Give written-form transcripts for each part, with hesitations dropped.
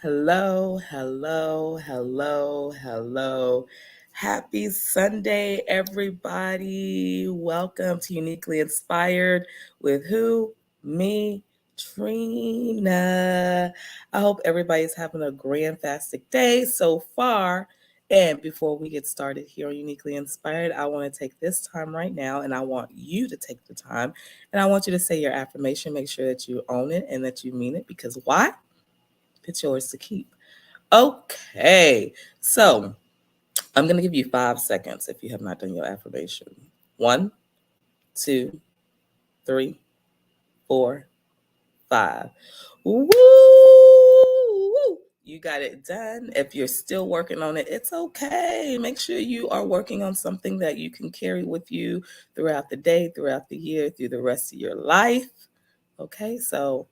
Hello, hello, hello, hello. Happy Sunday, everybody. Welcome to Uniquely Inspired with who? Me, Trina. I hope everybody's having a grand-fastic day so far. And before we get started here on Uniquely Inspired, I want to take this time right now and I want you to take the time and I want you to say your affirmation. Make sure that you own it and that you mean it because why? It's yours to keep. Okay, so I'm going to give you 5 seconds if you have not done your affirmation. 1, 2, 3, 4, 5. Woo! You got it done. If you're still working on it, it's okay. Make sure you are working on something that you can carry with you throughout the day, throughout the year, through the rest of your life. Okay, so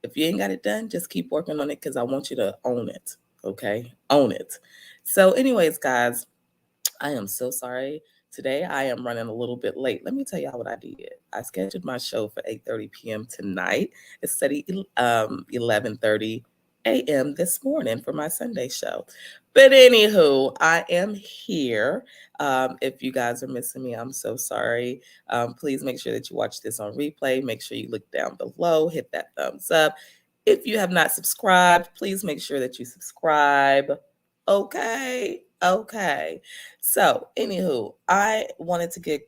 if you ain't got it done, just keep working on it because I want you to own it. Okay, own it. So, anyways, guys, I am so sorry. Today I am running a little bit late. Let me tell y'all what I did. I scheduled my show for 8:30 p.m. tonight. It's steady 11:30 a.m. this morning for my Sunday show. But anywho, I am here. If you guys are missing me, I'm so sorry. Please make sure that you watch this on replay. Make sure you look down below, hit that thumbs up. If you have not subscribed, please make sure that you subscribe. Okay. Okay. So, anywho, I wanted to get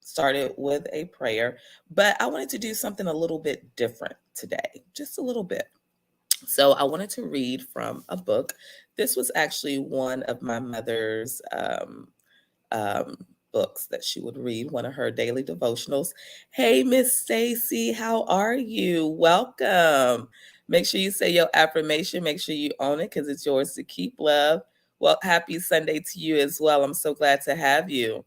started with a prayer, but I wanted to do something a little bit different today, just a little bit. So, I wanted to read from a book. This was actually one of my mother's um, books that she would read, one of her daily devotionals. Hey, Miss Stacy, how are you? Welcome. Make sure you say your affirmation. Make sure you own it because it's yours to keep, love. Well, happy Sunday to you as well. I'm so glad to have you.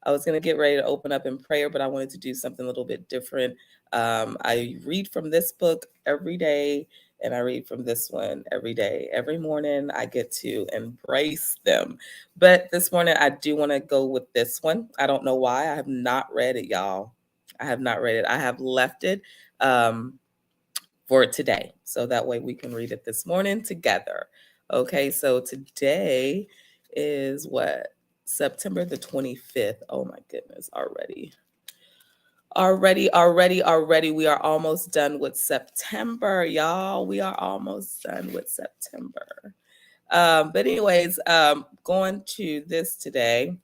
I was going to get ready to open up in prayer, but I wanted to do something a little bit different. I read from this book every day, and I read from this one every day. Every morning, I get to embrace them. But this morning, I do want to go with this one. I don't know why. I have not read it, y'all. I have not read it. I have left it for today. So that way we can read it this morning together. Okay, so today is what? September the 25th. Oh my goodness, already. Already. We are almost done with September, y'all. We are almost done with September. But, anyways, going to this today,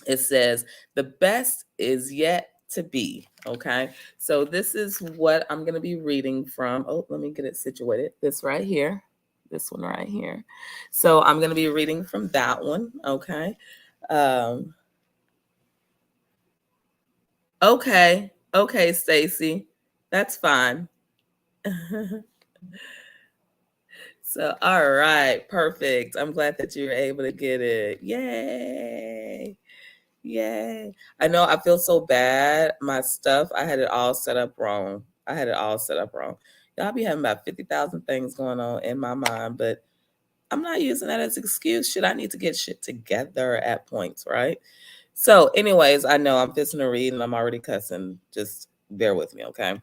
it says, the best is yet to be. Okay. So, this is what I'm going to be reading from. Oh, let me get it situated. This right here. This one right here. So, I'm going to be reading from that one. Okay. Um, okay, Stacy. That's fine. So, all right, perfect. I'm glad that you were able to get it. Yay. Yay. I know I feel so bad. My stuff, I had it all set up wrong. I had it all set up wrong. Y'all be having about 50,000 things going on in my mind, but I'm not using that as an excuse. Shit, I need to get shit together at points, right? So, anyways, I know I'm fixing to read and I'm already cussing. Just bear with me, okay?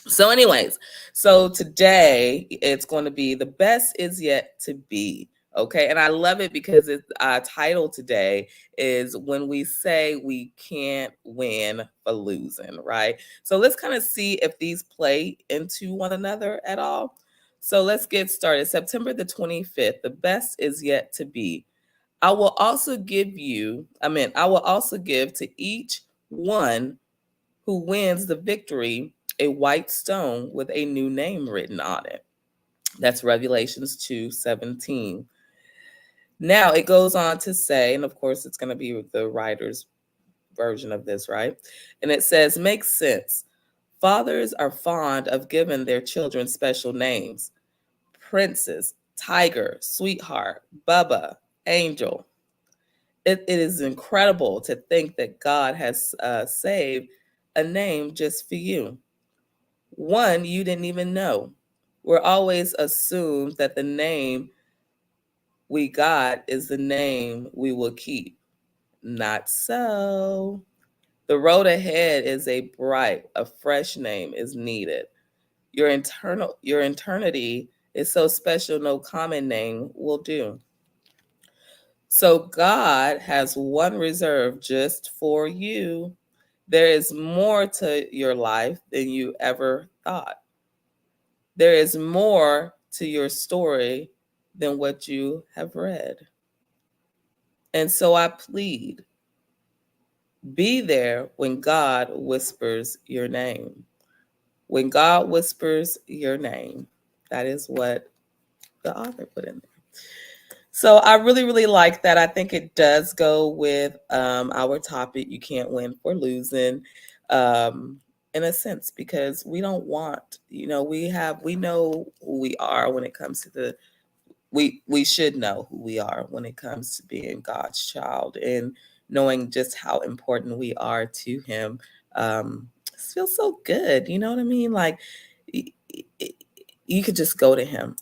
So, anyways, so today it's going to be the best is yet to be. Okay. And I love it because its title today is when we say we can't win for losing, right? So let's kind of see if these play into one another at all. So let's get started. September the 25th, the best is yet to be. I will also give to each one who wins the victory a white stone with a new name written on it. That's Revelations 2:17. Now it goes on to say, and of course it's going to be the writer's version of this, right? And it says, makes sense. Fathers are fond of giving their children special names. Princess, Tiger, Sweetheart, Bubba, Angel. It is incredible to think that God has saved a name just for you. One you didn't even know. We're always assumed that the name we got is the name we will keep. Not so. The road ahead is a fresh name is needed. Your eternity is so special, no common name will do. So God has one reserved just for you. There is more to your life than you ever thought. There is more to your story than what you have read. And so I plead, be there when God whispers your name. When God whispers your name, that is what the author put in there. So I really, really like that. I think it does go with our topic. You can't win for losing, um, in a sense, because we don't want, we know who we are when it comes to we should know who we are when it comes to being God's child and knowing just how important we are to Him. It feels so good. You know what I mean? Like y- y- you could just go to Him.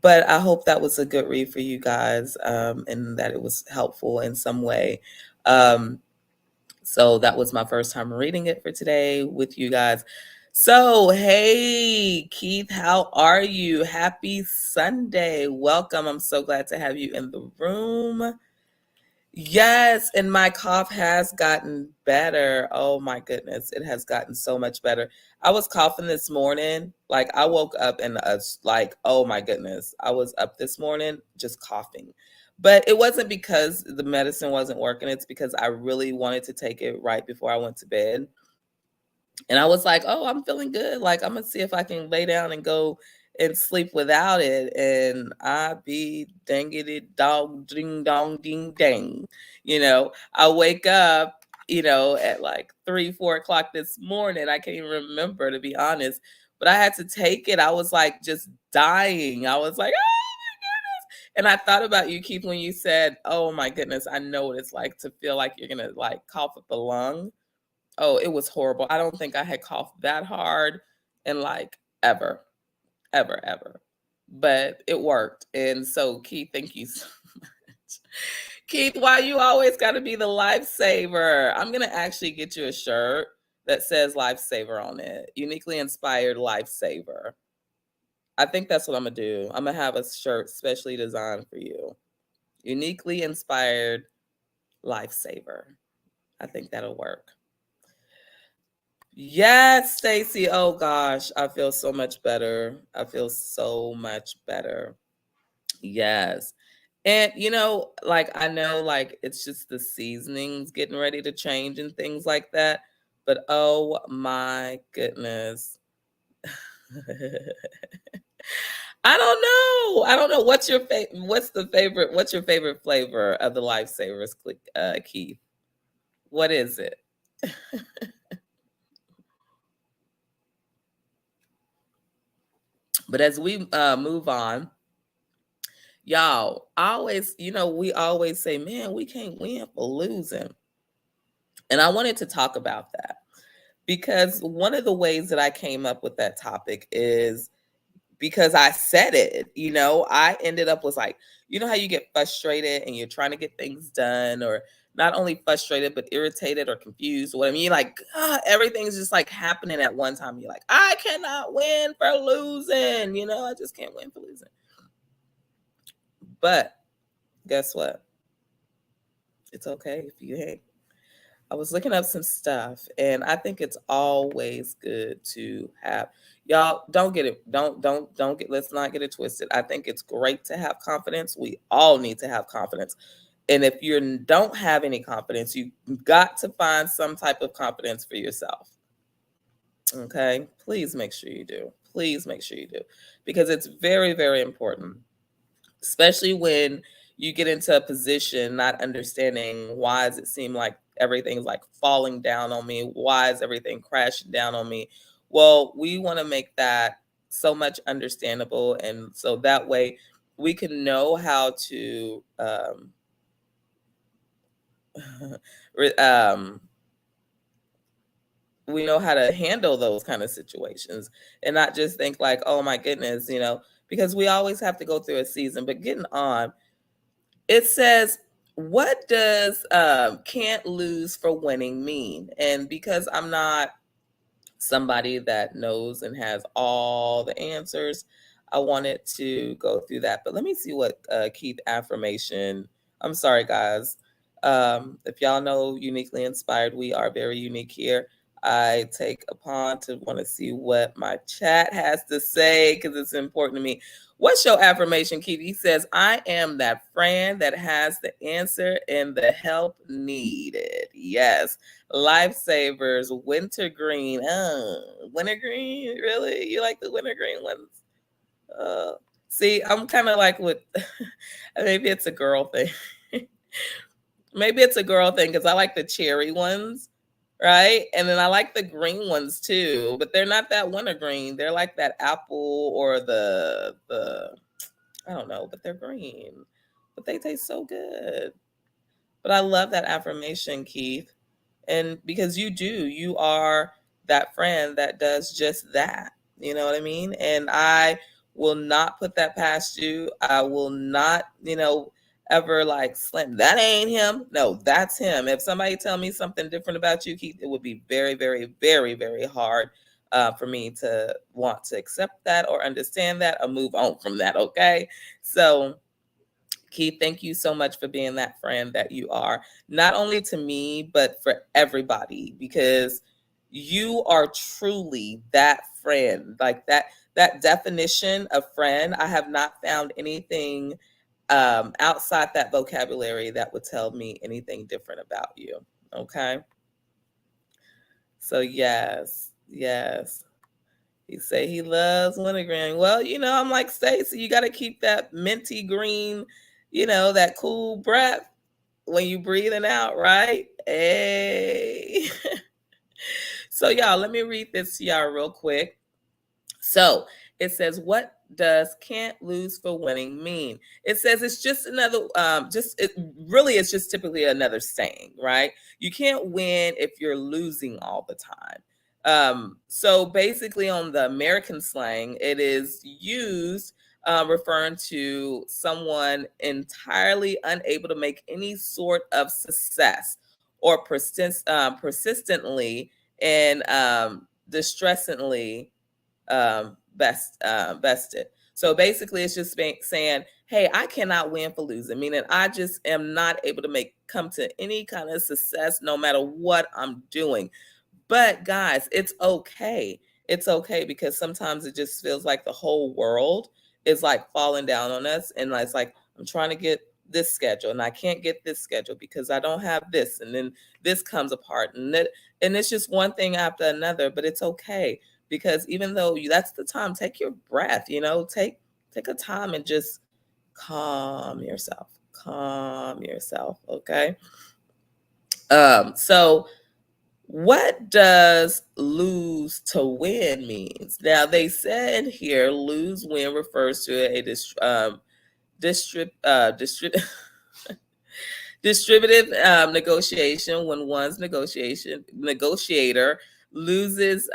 But I hope that was a good read for you guys, and that it was helpful in some way. Um, so that was my first time reading it for today with you guys. So, hey, Keith, how are you? Happy Sunday. Welcome. I'm so glad to have you in the room. Yes, and my cough has gotten better. Oh my goodness, it has gotten so much better. I was coughing this morning. Like I woke up and like, oh my goodness, I was up this morning just coughing. But it wasn't because the medicine wasn't working. It's because I really wanted to take it right before I went to bed. And I was like, "Oh, I'm feeling good. Like, I'm gonna see if I can lay down and go and sleep without it." And I be dangity dog ding dong ding dang. I wake up, at like 3, 4 o'clock this morning. I can't even remember, to be honest. But I had to take it. I was like just dying. I was like, oh my goodness. And I thought about you, Keith, when you said, "Oh my goodness, I know what it's like to feel like you're gonna like cough up a lung." Oh, it was horrible. I don't think I had coughed that hard in like ever, ever, ever. But it worked. And so, Keith, thank you so much. Keith, why you always got to be the lifesaver? I'm going to actually get you a shirt that says lifesaver on it. Uniquely inspired lifesaver. I think that's what I'm going to do. I'm going to have a shirt specially designed for you. Uniquely inspired lifesaver. I think that'll work. Yes, Stacy. Oh gosh, I feel so much better. I feel so much better. Yes. And like I know like it's just the seasonings getting ready to change and things like that. But oh my goodness. I don't know. I don't know. What's your favorite flavor of the lifesavers, Keith? What is it? But as we move on, y'all, always, we always say, man, we can't win for losing. And I wanted to talk about that because one of the ways that I came up with that topic is because I said it, I ended up was like, how you get frustrated and you're trying to get things done, or not only frustrated, but irritated or confused or whatever. You're like, everything's just like happening at one time. You're like, I cannot win for losing. I just can't win for losing. But guess what? It's okay if you hate. I was looking up some stuff, and I think it's always good to have. Y'all don't get it. Don't get. Let's not get it twisted. I think it's great to have confidence. We all need to have confidence. And if you don't have any confidence, you got to find some type of confidence for yourself. Okay, please make sure you do. Please make sure you do, because it's very, very important, especially when you get into a position not understanding why does it seem like everything's like falling down on me, why is everything crashing down on me. Well, we want to make that so much understandable, and so that way we can know how to um we know how to handle those kind of situations and not just think like, oh my goodness, because we always have to go through a season. But getting on, it says, what does can't lose for winning mean? And because I'm not somebody that knows and has all the answers, I wanted to go through that. But let me see what Keith affirmation. I'm sorry, guys. If y'all know Uniquely Inspired, we are very unique here. I take upon to want to see what my chat has to say because it's important to me. What's your affirmation, Keith? He says, I am that friend that has the answer and the help needed. Yes. Lifesavers, wintergreen. Wintergreen, really? You like the wintergreen ones? Uh, See, I'm kind of like with, maybe it's a girl thing. Maybe it's a girl thing because I like the cherry ones, right? And then I like the green ones too, but they're not that wintergreen. They're like that apple or the I don't know, but they're green. But they taste so good. But I love that affirmation, Keith. And because you are that friend that does just that. You know what I mean? And I will not put that past you. I will not, ever like slam that ain't him. No, that's him. If somebody tell me something different about you, Keith, it would be very, very, very, very hard for me to want to accept that or understand that or move on from that. Okay. So Keith, thank you so much for being that friend that you are, not only to me, but for everybody, because you are truly that friend. Like that definition of friend, I have not found anything outside that vocabulary that would tell me anything different about you. Okay. So yes, yes. He say he loves wintergreen. Well, I'm like Stacey, you got to keep that minty green, that cool breath when you breathing out, right? Hey. So y'all, let me read this to y'all real quick. So it says, what does can't lose for winning mean? It says it's just another, it's just typically another saying, right? You can't win if you're losing all the time. So basically, on the American slang, it is used referring to someone entirely unable to make any sort of success or persistently and distressingly vested. So basically, it's just saying, "Hey, I cannot win for losing," meaning I just am not able to come to any kind of success, no matter what I'm doing. But guys, it's okay. It's okay because sometimes it just feels like the whole world is like falling down on us. And it's like, I'm trying to get this schedule and I can't get this schedule because I don't have this. And then this comes apart. And it's just one thing after another, but it's okay. Because even though that's the time, take your breath, take a time and just calm yourself. Calm yourself. Okay. So what does lose to win means? Now they said here, lose win refers to a distributive negotiation when one's negotiator loses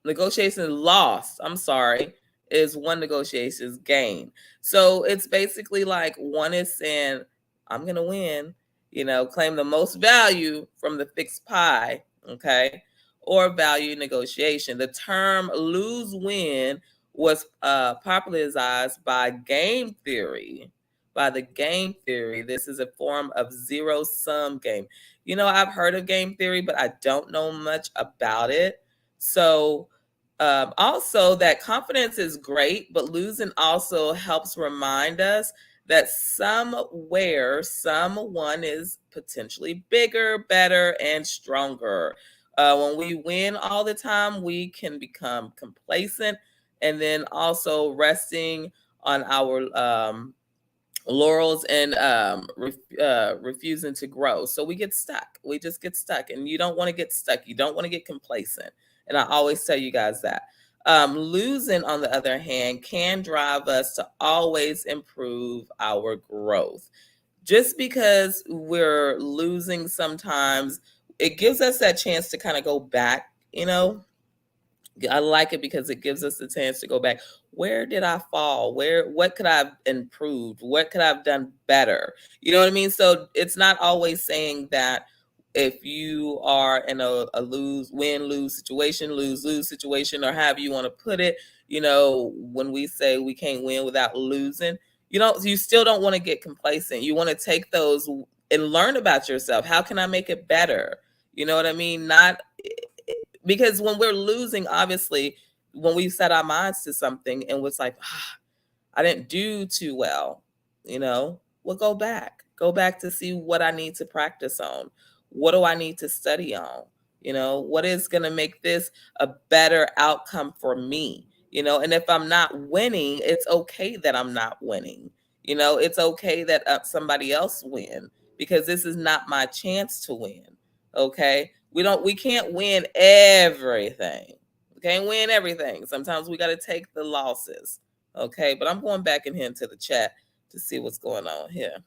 negotiation lost, I'm sorry, is one negotiation's gain. So it's basically like one is saying, I'm going to win, claim the most value from the fixed pie, okay, or value negotiation. The term lose win was popularized by game theory. By the game theory, this is a form of zero sum game. I've heard of game theory, but I don't know much about it. So, also, that confidence is great, but losing also helps remind us that somewhere someone is potentially bigger, better, and stronger. When we win all the time, we can become complacent and then also resting on our laurels and refusing to grow. So we get stuck. We just get stuck. And you don't want to get stuck. You don't want to get complacent. And I always tell you guys that. Losing, on the other hand, can drive us to always improve our growth. Just because we're losing sometimes, it gives us that chance to kind of go back, I like it because it gives us the chance to go back. Where did I fall? What could I have improved? What could I have done better? You know what I mean? So it's not always saying that if you are in a lose situation, lose situation, or however you want to put it, when we say we can't win without losing, you still don't want to get complacent. You want to take those and learn about yourself. How can I make it better? You know what I mean? Not because when we're losing, obviously, when we set our minds to something and was like, I didn't do too well, well, go back to see what I need to practice on. What do I need to study on? What is going to make this a better outcome for me? And if I'm not winning, it's okay that I'm not winning. It's okay that somebody else win, because this is not my chance to win. Okay. We can't win everything. We can't win everything. Sometimes we got to take the losses. Okay, but I'm going back in here into the chat to see what's going on here.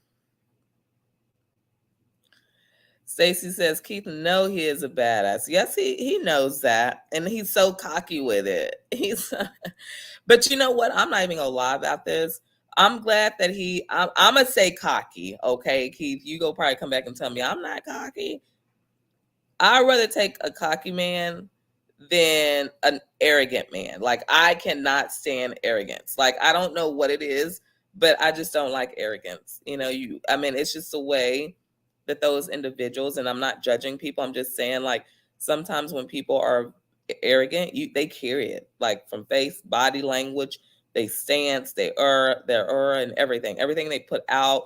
Stacy says, Keith, no, he is a badass. Yes, he knows that. And he's so cocky with it. But you know what? I'm not even gonna lie about this. I'm glad that I'm gonna say cocky. Okay, Keith, you go probably come back and tell me I'm not cocky. I'd rather take a cocky man than an arrogant man. Like, I cannot stand arrogance. Like, I don't know what it is, but I just don't like arrogance. It's just the way that those individuals, and I'm not judging people, I'm just saying, like, sometimes when people are arrogant, they carry it, like, from face, body language, they stance, their aura, and everything they put out.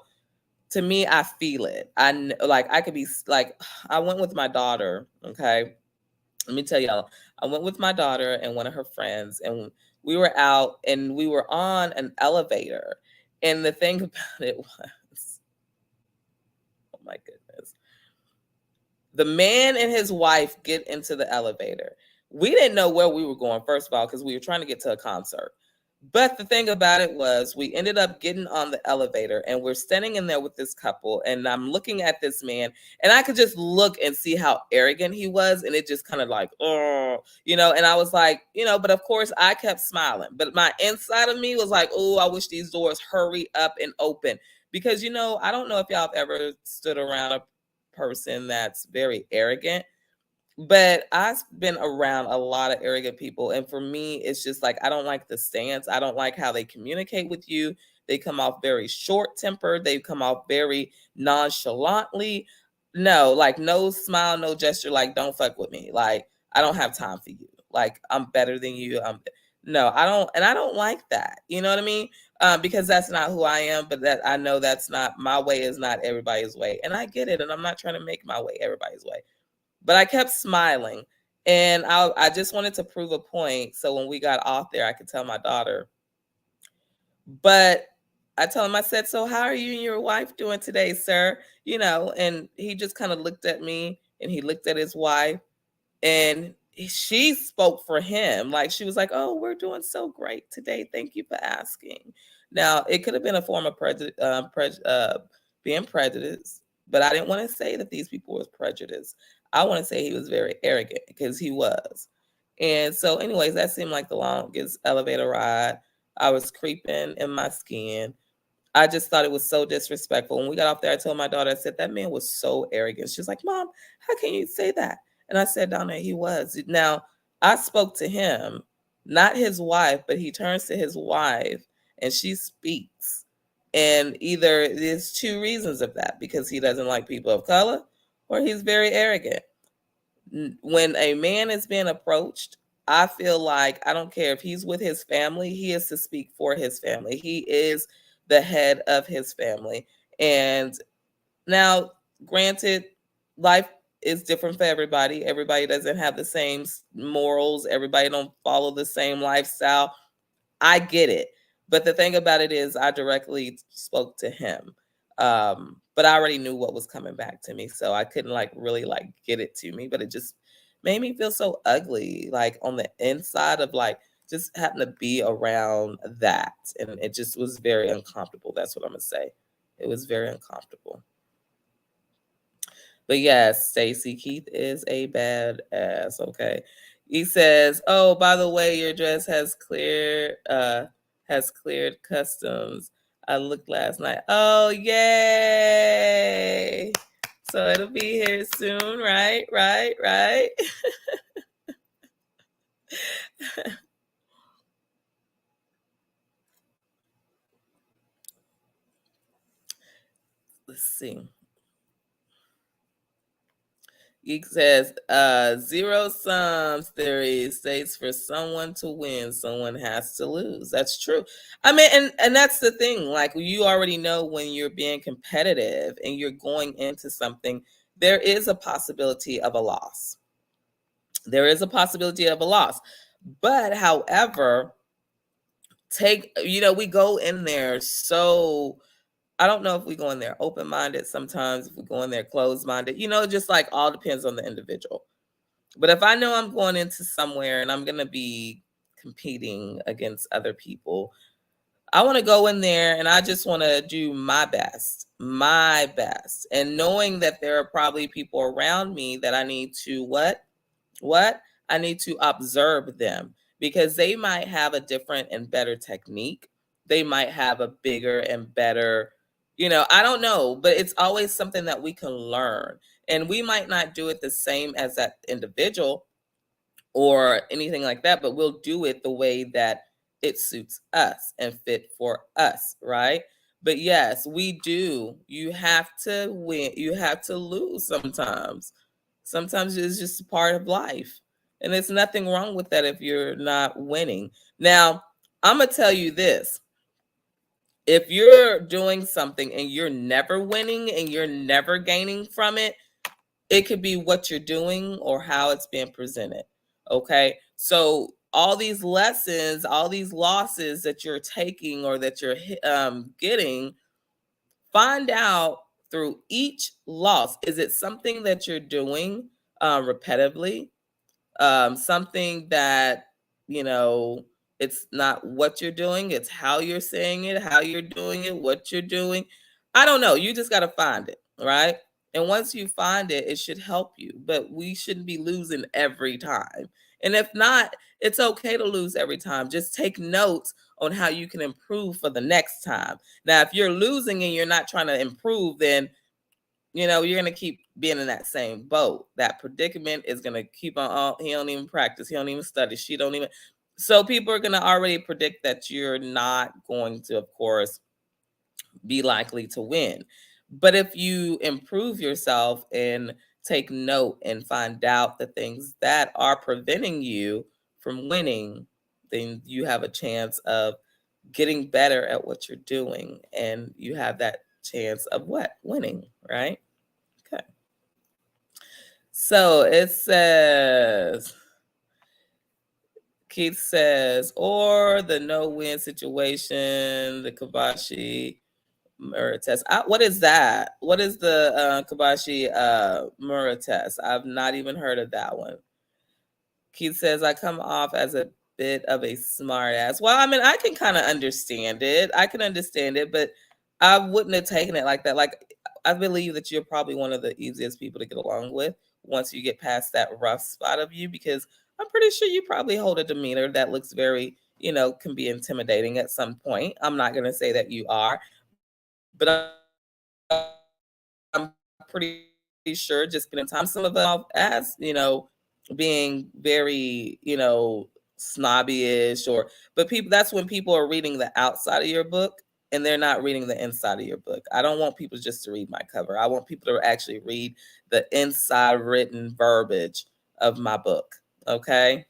To me, I feel it. I could be like, I went with my daughter. Okay, let me tell y'all, I went with my daughter and one of her friends, and we were out and we were on an elevator. And the thing about it was, oh my goodness, the man and his wife get into the elevator. We didn't know where we were going, first of all, because we were trying to get to a concert. But the thing about it was, we ended up getting on the elevator and we're standing in there with this couple. And I'm looking at this man and I could just look and see how arrogant he was. And it just kind of like, oh, and I was like, but of course I kept smiling. But my inside of me was like, oh, I wish these doors hurry up and open. Because, I don't know if y'all have ever stood around a person that's very arrogant. But I've been around a lot of arrogant people. And for me, it's just like, I don't like the stance. I don't like how they communicate with you. They come off very short tempered. They come off very nonchalantly. No, like, no smile, no gesture. Like, don't fuck with me. Like, I don't have time for you. Like, I'm better than you. No, I don't. And I don't like that. You know what I mean? Because that's not who I am. But that I know that's not my way, is not everybody's way. And I get it. And I'm not trying to make my way everybody's way. But I kept smiling, and I just wanted to prove a point. So when we got off there, I could tell my daughter. But I told him, I said, so how are you and your wife doing today, sir? And he just kind of looked at me and he looked at his wife, and she spoke for him. Like, she was like, oh, we're doing so great today. Thank you for asking. Now, it could have been a form of being prejudiced, but I didn't want to say that these people was prejudiced. I want to say he was very arrogant, because he was. And so, anyways, that seemed like the longest elevator ride. I was creeping in my skin. I just thought it was so disrespectful. When we got off there, I told my daughter, I said, that man was so arrogant. She's like, Mom, how can you say that? And I said, down there, he was. Now, I spoke to him, not his wife, but he turns to his wife and she speaks. And either there's two reasons of that, because he doesn't like people of color, or he's very arrogant. When a man is being approached, I feel like, I don't care if he's with his family, he is to speak for his family. He is the head of his family. And now, granted, life is different for everybody. Everybody doesn't have the same morals. Everybody don't follow the same lifestyle. I get it. But the thing about it is, I directly spoke to him. But I already knew what was coming back to me. So I couldn't really get it to me. But it just made me feel so ugly, like on the inside of just having to be around that. And it just was very uncomfortable. That's what I'm going to say. It was very uncomfortable. But yes, Stacy, Keith is a badass. Okay. He says, oh, by the way, your dress has cleared customs. I looked last night. Oh, yay. So it'll be here soon, right? Right, right. Let's see. Geek says, zero sum theory states for someone to win, someone has to lose. That's true. I mean, and that's the thing. Like you already know when you're being competitive and you're going into something, there is a possibility of a loss. There is a possibility of a loss. But however, we go in there so I don't know if we go in there open minded sometimes, if we go in there closed minded, just like all depends on the individual. But if I know I'm going into somewhere and I'm going to be competing against other people, I want to go in there and I just want to do my best, my best. And knowing that there are probably people around me that I need to what? What? I need to observe them because they might have a different and better technique. They might have a bigger and better, I don't know, but it's always something that we can learn. And we might not do it the same as that individual or anything like that, but we'll do it the way that it suits us and fit for us, right? But yes, we do. You have to win, you have to lose sometimes. Sometimes it's just a part of life. And there's nothing wrong with that if you're not winning. Now, I'm going to tell you this. If you're doing something and you're never winning and you're never gaining from it, it could be what you're doing or how it's being presented. Okay. So all these lessons, all these losses that you're taking or that you're getting, find out through each loss. Is it something that you're doing repetitively? Something that, you know, it's not what you're doing, it's how you're saying it, how you're doing it, what you're doing. I don't know. You just got to find it, right? And once you find it, it should help you. But we shouldn't be losing every time. And if not, it's okay to lose every time. Just take notes on how you can improve for the next time. Now, if you're losing and you're not trying to improve, then you're going to keep being in that same boat. That predicament is going to keep on. Oh, he don't even practice. He don't even study. She don't even. So people are going to already predict that you're not going to, of course, be likely to win. But if you improve yourself and take note and find out the things that are preventing you from winning, then you have a chance of getting better at what you're doing. And you have that chance of what? Winning, right? Okay. So it says, Keith says, or the no-win situation, the Kabashi Murray test. What is that? What is the Kabashi Murray test? I've not even heard of that one. Keith says, I come off as a bit of a smart ass. Well, I mean, I can kind of understand it. I can understand it, but I wouldn't have taken it like that. Like, I believe that you're probably one of the easiest people to get along with once you get past that rough spot of you, because I'm pretty sure you probably hold a demeanor that looks very, can be intimidating at some point. I'm not going to say that you are, but I'm pretty sure just spending time some of them as, being very, snobby-ish but people that's when people are reading the outside of your book and they're not reading the inside of your book. I don't want people just to read my cover. I want people to actually read the inside written verbiage of my book. Okay.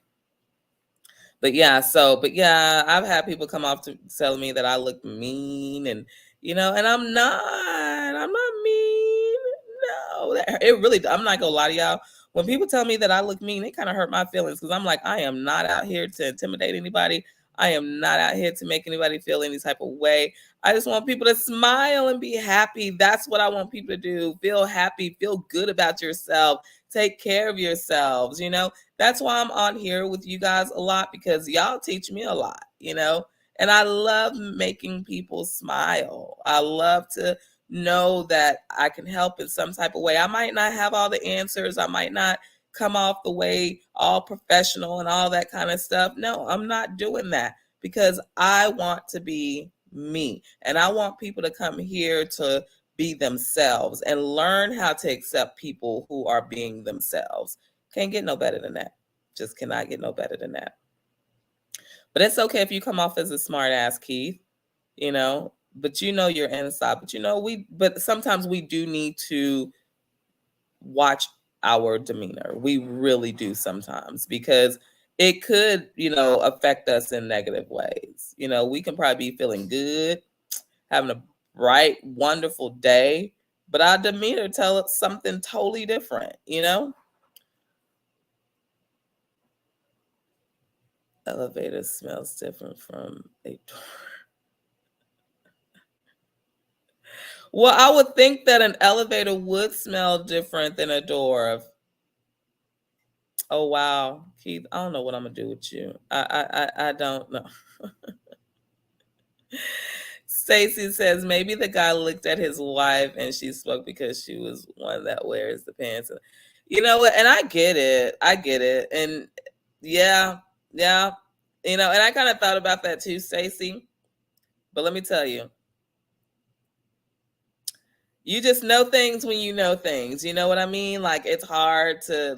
But yeah, I've had people come off to telling me that I look mean and I'm not mean. No, it really, I'm not gonna lie to y'all. When people tell me that I look mean, it kind of hurt my feelings because I'm like, I am not out here to intimidate anybody. I am not out here to make anybody feel any type of way. I just want people to smile and be happy. That's what I want people to do. Feel happy, feel good about yourself, take care of yourselves. That's why I'm on here with you guys a lot, because y'all teach me a lot. And I love making people smile. I love to know that I can help in some type of way. I might not have all the answers. I might not come off the way all professional and all that kind of stuff. No, I'm not doing that because I want to be me. And I want people to come here to be themselves and learn how to accept people who are being themselves. Can't get no better than that. Just cannot get no better than that. But it's okay if you come off as a smart ass, Keith, but your inside. But but sometimes we do need to watch our demeanor. We really do sometimes because it could, affect us in negative ways. We can probably be feeling good, having a bright, wonderful day, but our demeanor tell us something totally different. Elevator smells different from a door. Well, I would think that an elevator would smell different than a door. Oh wow, Keith, I don't know what I'm gonna do with you. I don't know. Stacy says maybe the guy looked at his wife and she spoke because she was one that wears the pants. You know what? And I get it. I get it. And yeah, yeah. And I kind of thought about that too, Stacy. But let me tell you, you just know things when you know things. You know what I mean? Like it's hard to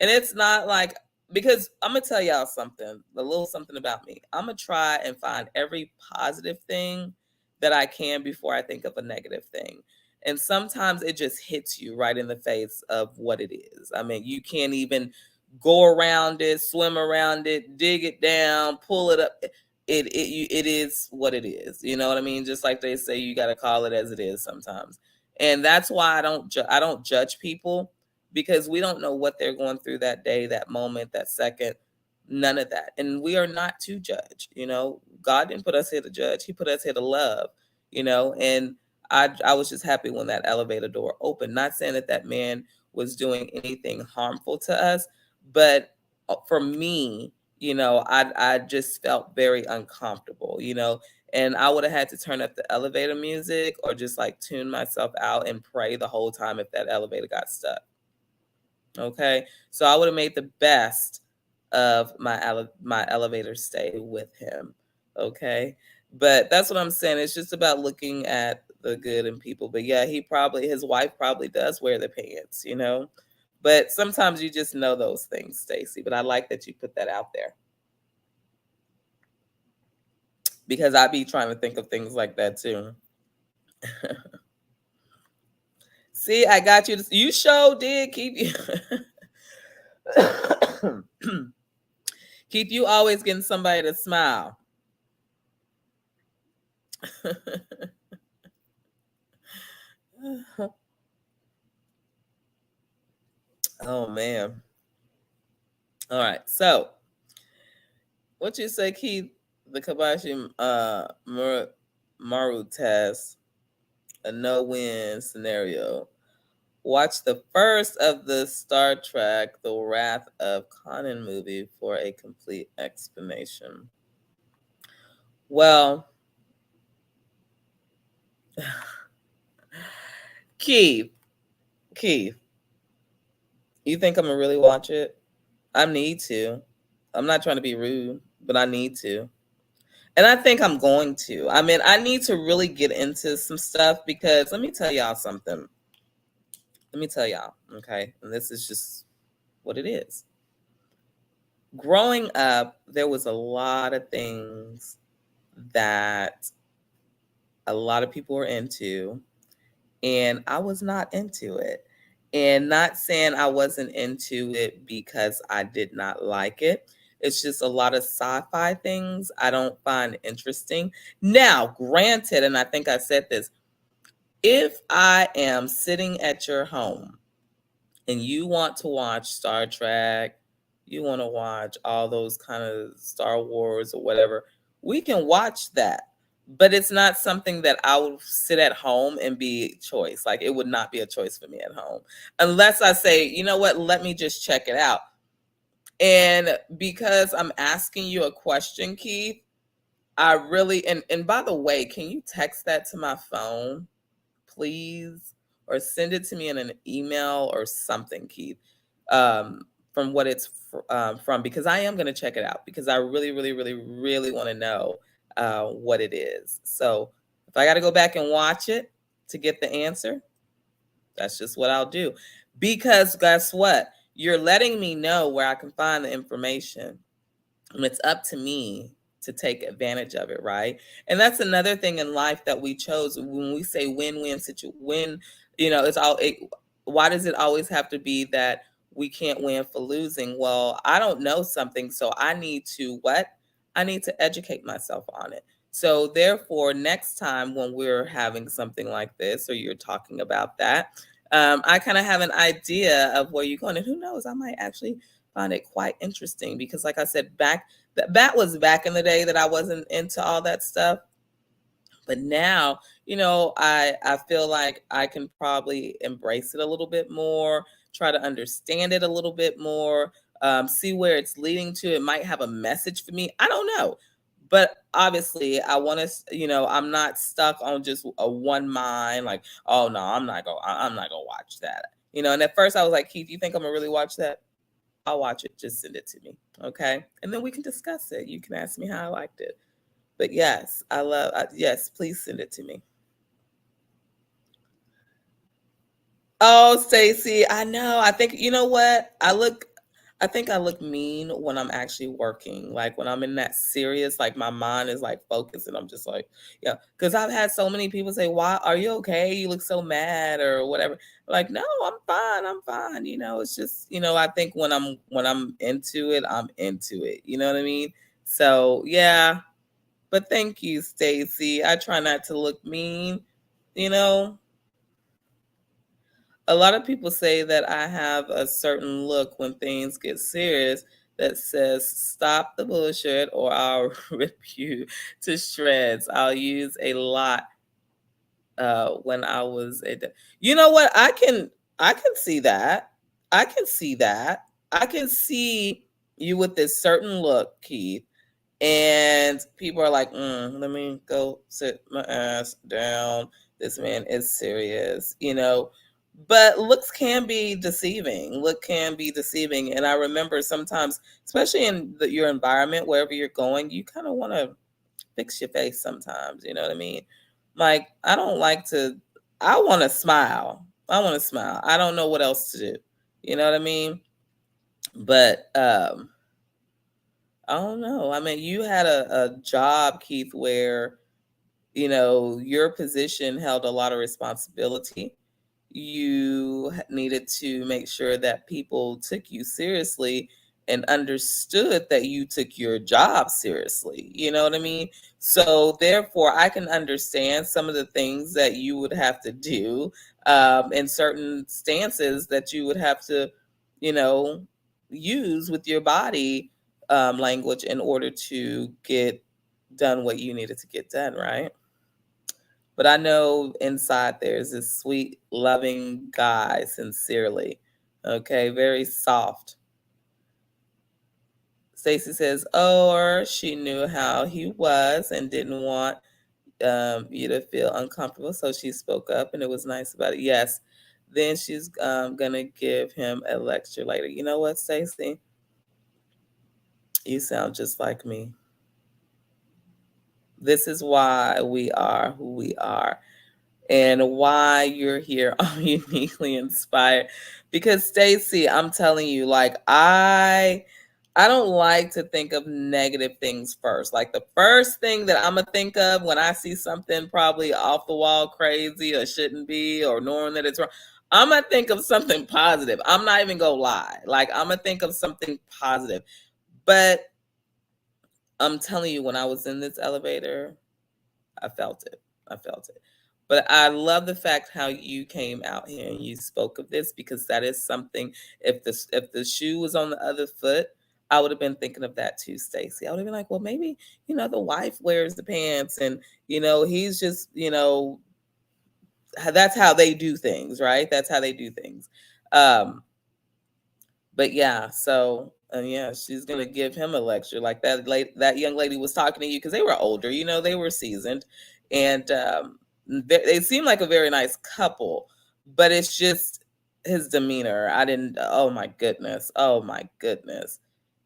and it's not like because I'm gonna tell y'all something, a little something about me. I'm gonna try and find every positive thing that I can before I think of a negative thing. And sometimes it just hits you right in the face of what it is. I mean, you can't even go around it, swim around it, dig it down, pull it up. It is what it is. You know what I mean? Just like they say, you got to call it as it is sometimes. And that's why I don't judge people because we don't know what they're going through that day, that moment, that second, none of that. And we are not to judge. God didn't put us here to judge. He put us here to love. And I was just happy when that elevator door opened. Not saying that that man was doing anything harmful to us, but for me, I just felt very uncomfortable. And I would have had to turn up the elevator music or just like tune myself out and pray the whole time if that elevator got stuck. Okay. So I would have made the best of my elevator stay with him. Okay. But that's what I'm saying. It's just about looking at the good in people. But yeah, his wife probably does wear the pants. But sometimes you just know those things, Stacy. But I like that you put that out there because I be trying to think of things like that too. See, I got you. You sure did keep you. Keep you always getting somebody to smile. Oh man. All right. So what you say, Keith? The Kabashi Maru test, a no-win scenario. Watch the first of the Star Trek The Wrath of Khan movie for a complete explanation. Well, Keith, you think I'm gonna really watch it? I need to. I'm not trying to be rude, but I need to. And I think I'm going to. I mean, I need to really get into some stuff because let me tell y'all something. Let me tell y'all, okay? And this is just what it is. Growing up, there was a lot of things that a lot of people were into, and I was not into it. And not saying I wasn't into it because I did not like it. It's just a lot of sci-fi things I don't find interesting. Now, granted, and I think I said this, if I am sitting at your home and you want to watch Star Trek, you want to watch all those kind of Star Wars or whatever, we can watch that. But it's not something that I would sit at home and be a choice. Like it would not be a choice for me at home. Unless I say, you know what, let me just check it out. And because I'm asking you a question, Keith, I really and by the way, can you text that to my phone? Please, or send it to me in an email or something, Keith, from what it's from, because I am going to check it out because I really, really, really, really want to know what it is. So if I got to go back and watch it, to get the answer, that's just what I'll do. Because guess what? You're letting me know where I can find the information. And it's up to me to take advantage of it, right? And that's another thing in life that we chose when we say win-win situation. Win, it's all. Why does it always have to be that we can't win for losing? Well, I don't know something, so I need to what? I need to educate myself on it. So therefore, next time when we're having something like this, or you're talking about that, I kind of have an idea of where you're going, and who knows, I might actually find it quite interesting because, like I said, that was back in the day that I wasn't into all that stuff. But now, I feel like I can probably embrace it a little bit more, try to understand it a little bit more, see where it's leading to. It might have a message for me. I don't know. But obviously, I want to, I'm not stuck on just a one mind, like, oh no, I'm not gonna watch that. And at first I was like, Keith, you think I'm gonna really watch that? I'll watch it. Just send it to me. Okay. And then we can discuss it. You can ask me how I liked it. But yes, yes, please send it to me. Oh, Stacy, I know. I think you know what? I think I look mean when I'm actually working. Like when I'm in that serious, like my mind is like focused and I'm just like, yeah. Because I've had so many people say, why are you okay? You look so mad or whatever. Like, no, I'm fine. I'm fine. It's just, I think when I'm into it, I'm into it. You know what I mean? So yeah. But thank you, Stacy. I try not to look mean, you know. A lot of people say that I have a certain look when things get serious that says, stop the bullshit or I'll rip you to shreds. I'll use a lot when I was you know what? I can see that. I can see that. I can see you with this certain look, Keith, and people are like, let me go sit my ass down. This man is serious, But looks can be deceiving. Look can be deceiving. And I remember sometimes, especially in your environment, wherever you're going, you kind of want to fix your face sometimes. You know what I mean? Like, I don't like to, I want to smile. I want to smile. I don't know what else to do. You know what I mean? But I don't know. I mean, you had a job, Keith, where, your position held a lot of responsibility. You needed to make sure that people took you seriously and understood that you took your job seriously. You know what I mean? So, therefore, I can understand some of the things that you would have to do in certain stances that you would have to, you know, use with your body language in order to get done what you needed to get done, right? But I know inside there's this sweet, loving guy, sincerely. Okay, very soft. Stacy says, or she knew how he was and didn't want you to feel uncomfortable, so she spoke up and it was nice about it. Yes. Then she's going to give him a lecture later. You know what, Stacy? You sound just like me. This is why we are who we are and why you're here on Uniquely Inspired. Because Stacy, I'm telling you, like I don't like to think of negative things first. Like the first thing that I'm gonna think of when I see something probably off the wall crazy or shouldn't be or knowing that it's wrong, I'm gonna think of something positive. I'm not even gonna lie. Like I'm gonna think of something positive. But I'm telling you, when I was in this elevator, I felt it. I felt it. But I love the fact how you came out here and you spoke of this because that is something. If the shoe was on the other foot, I would have been thinking of that too, Stacy. I would have been like, well, maybe the wife wears the pants, and he's just that's how they do things, right? That's how they do things. Um, but yeah, so yeah, she's gonna give him a lecture like that young lady was talking to you because they were older, they were seasoned, and they seem like a very nice couple, but it's just his demeanor. I didn't. Oh my goodness. Oh my goodness.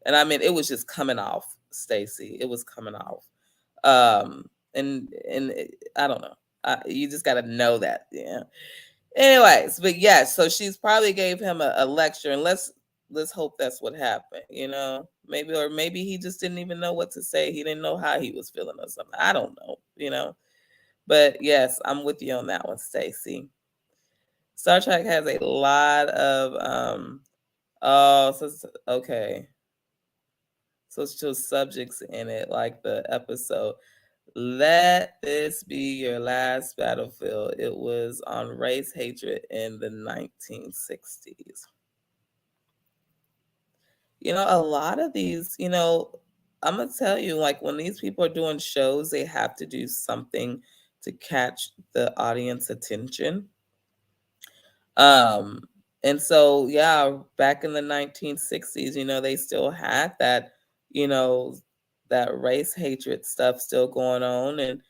And I mean, it was just coming off, Stacy. It was coming off. And I don't know. You just got to know that. Yeah. Anyways, but yes, so she's probably gave him a lecture, and let's hope that's what happened. Maybe, or maybe he just didn't even know what to say. He didn't know how he was feeling or something. I don't know. But yes, I'm with you on that one, Stacy. Star Trek has a lot of oh, okay. So it's just subjects in it, like the episode. Let this be your last battlefield. It was on race hatred in the 1960s. A lot of these, I'm going to tell you, like when these people are doing shows, they have to do something to catch the audience attention. Um, and so, yeah, back in the 1960s, they still had that, you know, that race hatred stuff still going on, and,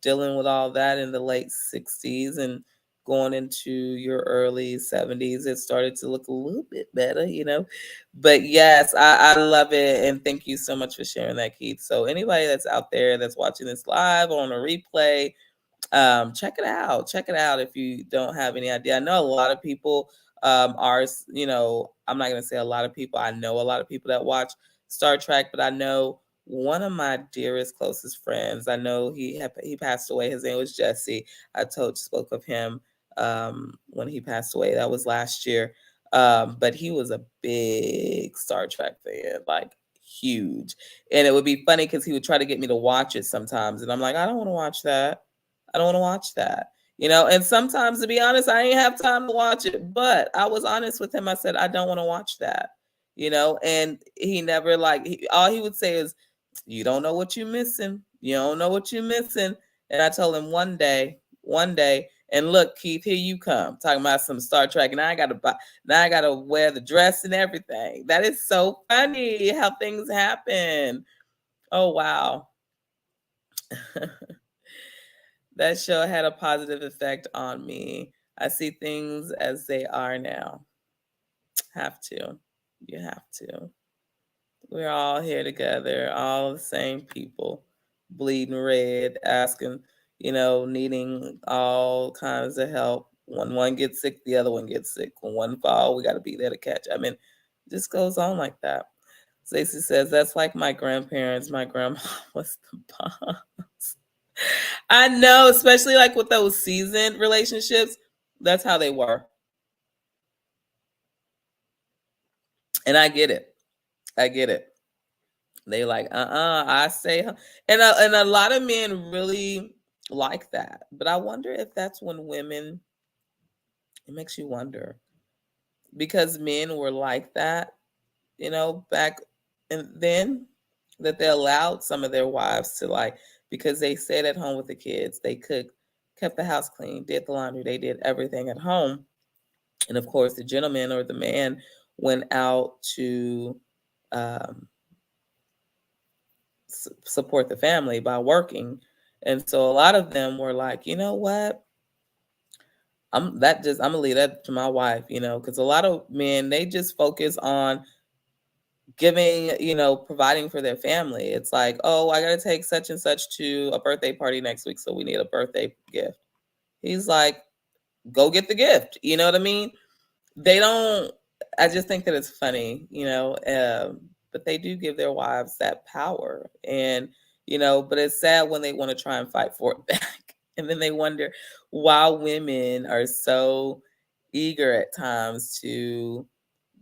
dealing with all that in the late 60s and going into your early 70s, it started to look a little bit better. But yes, I love it. And thank you so much for sharing that, Keith. So anybody that's out there that's watching this live or on a replay, check it out if you don't have any idea. I know a lot of people I'm not going to say a lot of people. I know a lot of people that watch Star Trek, but I know one of my dearest closest friends, I know he passed away. His name was Jesse. I spoke of him when he passed away. That was last year. But he was a big Star Trek fan, like huge. And it would be funny because he would try to get me to watch it sometimes, and I'm like, I don't want to watch that. I don't want to watch that. And sometimes, to be honest, I ain't have time to watch it, but I was honest with him. I said, I don't want to watch that, and he never, like, all he would say is, you don't know what you're missing. You don't know what you're missing. And I told him one day, and look, Keith, here you come talking about some Star Trek, and now I gotta wear the dress and everything. That is so funny how things happen. Oh wow. That show had a positive effect on me. I see things as they are now. Have to. You have to. We're all here together, all the same people, bleeding red, asking, needing all kinds of help. When one gets sick, the other one gets sick. When one fall, we got to be there to catch. I mean, it just goes on like that. Stacey says, that's like my grandparents. My grandma was the boss. I know, especially like with those seasoned relationships, that's how they were. And I get it. I get it. They like, I say, and a lot of men really like that. But I wonder if that's when women, it makes you wonder, because men were like that, back and then, that they allowed some of their wives to, like, because they stayed at home with the kids, they cooked, kept the house clean, did the laundry, they did everything at home. And of course, the gentleman or the man went out to um, support the family by working. And so a lot of them were like, you know what? I'm gonna leave that to my wife, because a lot of men, they just focus on giving, providing for their family. It's like, oh, I gotta take such and such to a birthday party next week, so we need a birthday gift. He's like, go get the gift. You know what I mean? They don't. I just think that it's funny, but they do give their wives that power, and but it's sad when they want to try and fight for it back, and then they wonder why women are so eager at times to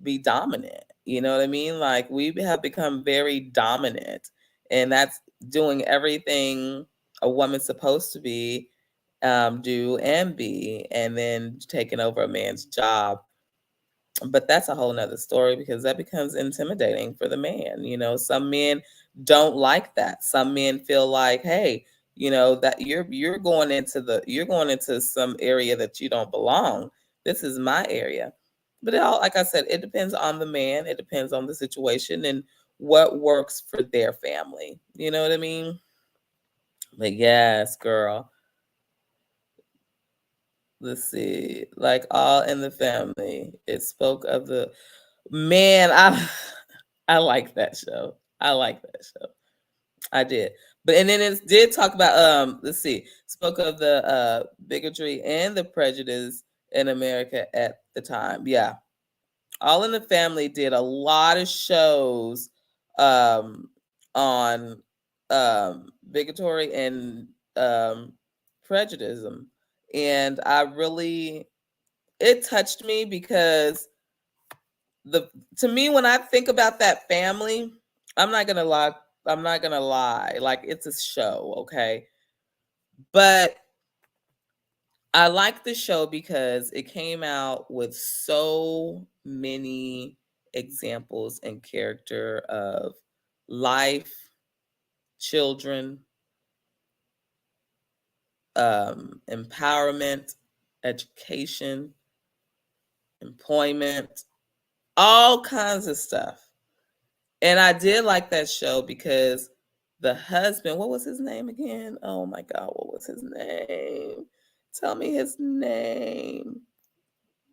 be dominant. You know what I mean? Like, we have become very dominant, and that's doing everything a woman's supposed to be, do and be, and then taking over a man's job. But that's a whole nother story, because that becomes intimidating for the man. Some men don't like that. Some men feel like, hey, that you're going into some area that you don't belong. This is my area. But like I said, it depends on the man. It depends on the situation and what works for their family. You know what I mean? But yes, girl. Let's see. Like All in the Family. It spoke of the man. I I like that show. I like that show. I did. But and then it did talk about let's see, spoke of the bigotry and the prejudice in America at the time. Yeah. All in the Family did a lot of shows um on bigotry and um prejudice. And I really, it touched me because the to me, when I think about that family, I'm not gonna lie. I'm not gonna lie. Like, it's a show, okay? But I like the show because it came out with so many examples and character of life, children, empowerment, education, employment, all kinds of stuff. And I did like that show because the husband, what was his name again? Oh my God, what was his name? Tell me his name.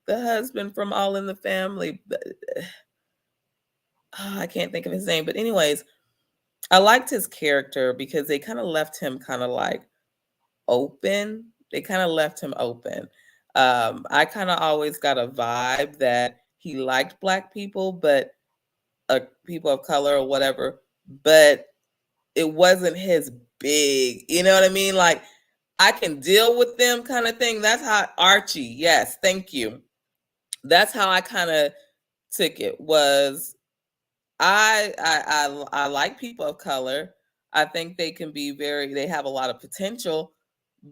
The husband from All in the Family. I can't think of his name. But, anyways, I liked his character because they kind of left him kind of like open. They kind of left him open. I kind of always got a vibe that he liked Black people, but people of color or whatever, but it wasn't his big, you know what I mean? Like, I can deal with them kind of thing. That's how Archie, yes, thank you. That's how I kind of took it. Was I like people of color. I think they can be they have a lot of potential,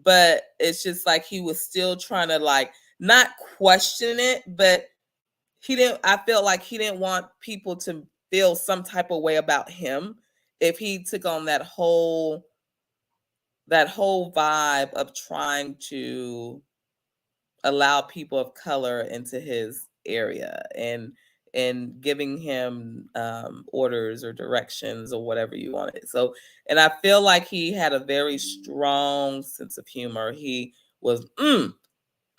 but it's just like he was still trying to, like, not question it, but I felt like he didn't want people to feel some type of way about him if he took on that whole vibe of trying to allow people of color into his area and giving him orders or directions or whatever you wanted. So, and I feel like he had a very strong sense of humor. He was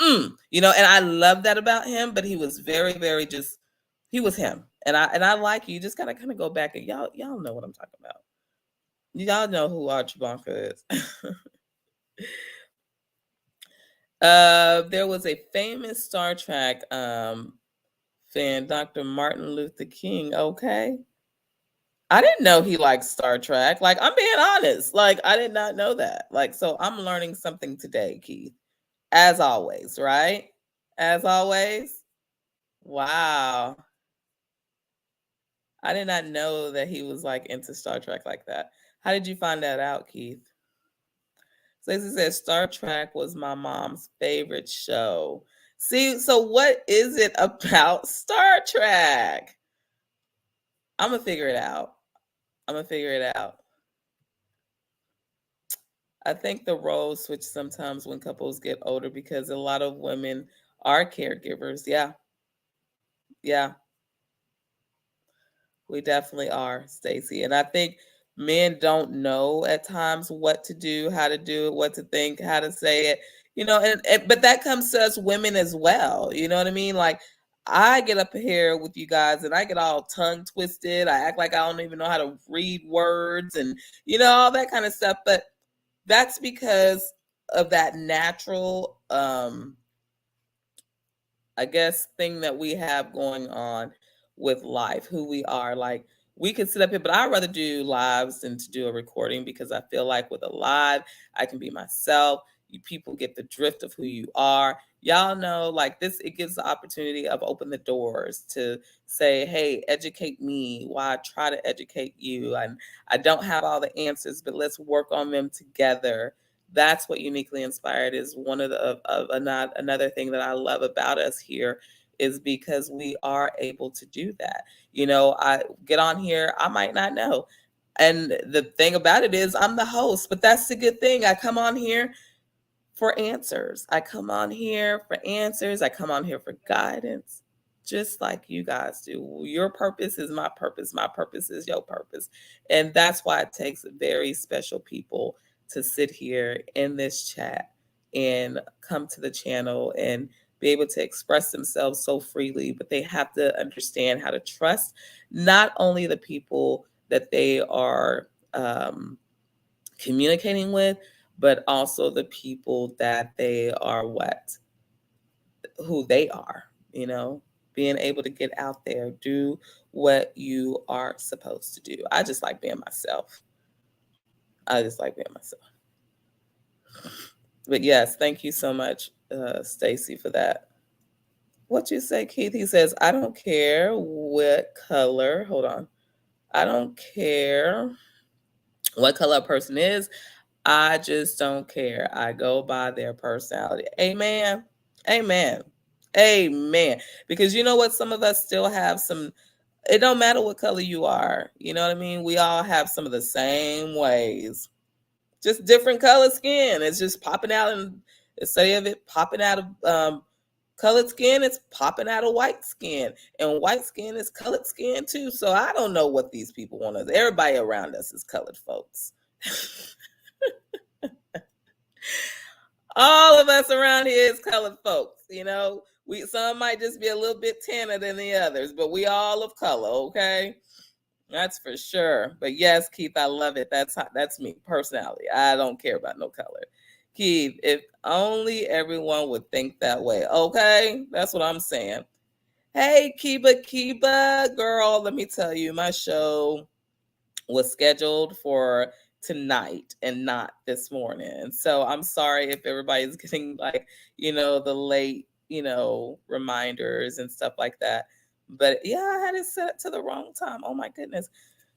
and I love that about him. But he was very, very just he was him. And I like you just gotta kind of go back and y'all know what I'm talking about. Y'all know who Archie Bunker is. There was a famous Star Trek fan, Dr. Martin Luther King. Okay. I didn't know he liked Star Trek. Like, I'm being honest. Like, I did not know that. Like, so I'm learning something today, Keith. As always, right? As always. Wow. I did not know that he was like into Star Trek like that. How did you find that out, Keith? Stacey said Star Trek was my mom's favorite show. See, so what is it about Star Trek? I'm gonna figure it out. I'm gonna figure it out. I think the roles switch sometimes when couples get older because a lot of women are caregivers. Yeah, yeah. We definitely are, Stacey. And I think men don't know at times what to do, how to do it, what to think, how to say it. But that comes to us women as well. You know what I mean? Like, I get up here with you guys and I get all tongue twisted. I act like I don't even know how to read words and all that kind of stuff. But that's because of that natural I guess, thing that we have going on with life, who we are. Like, we can sit up here, but I'd rather do lives than to do a recording because I feel like with a live, I can be myself. You people get the drift of who you are. Y'all know, like this, it gives the opportunity of open the doors to say, hey, educate me while I try to educate you. And I don't have all the answers, but let's work on them together. That's what Uniquely Inspired is. One of another thing that I love about us here is because we are able to do that. I get on here, I might not know. And the thing about it is I'm the host, but that's the good thing. I come on here for answers. I come on here for answers. I come on here for guidance, just like you guys do. Your purpose is my purpose. My purpose is your purpose. And that's why it takes very special people to sit here in this chat and come to the channel and be able to express themselves so freely. But they have to understand how to trust not only the people that they are um, communicating with, but also the people that they are who they are, you know, being able to get out there, do what you are supposed to do. I just like being myself. I just like being myself. But yes, thank you so much, Stacy, for that. What you say, Keith? He says, I don't care what color. Hold on. I don't care what color a person is. I just don't care. I go by their personality. Amen. Amen. Amen. Because you know what? Some of us still have some, it don't matter what color you are. You know what I mean? We all have some of the same ways. Just different color skin. It's just popping out, and instead of it popping out of colored skin, it's popping out of white skin. And white skin is colored skin too. So I don't know what these people want us. Everybody around us is colored folks. All of us around here is colored folks, you know. Some might just be a little bit tanner than the others, but we all of color, okay? That's for sure. But yes, Keith, I love it. That's me, personality. I don't care about no color. Keith, if only everyone would think that way. Okay? That's what I'm saying. Hey, Kiba, girl, let me tell you, my show was scheduled for tonight and not this morning. So I'm sorry if everybody's getting like, the late, reminders and stuff like that. But yeah, I had it set to the wrong time. Oh my goodness.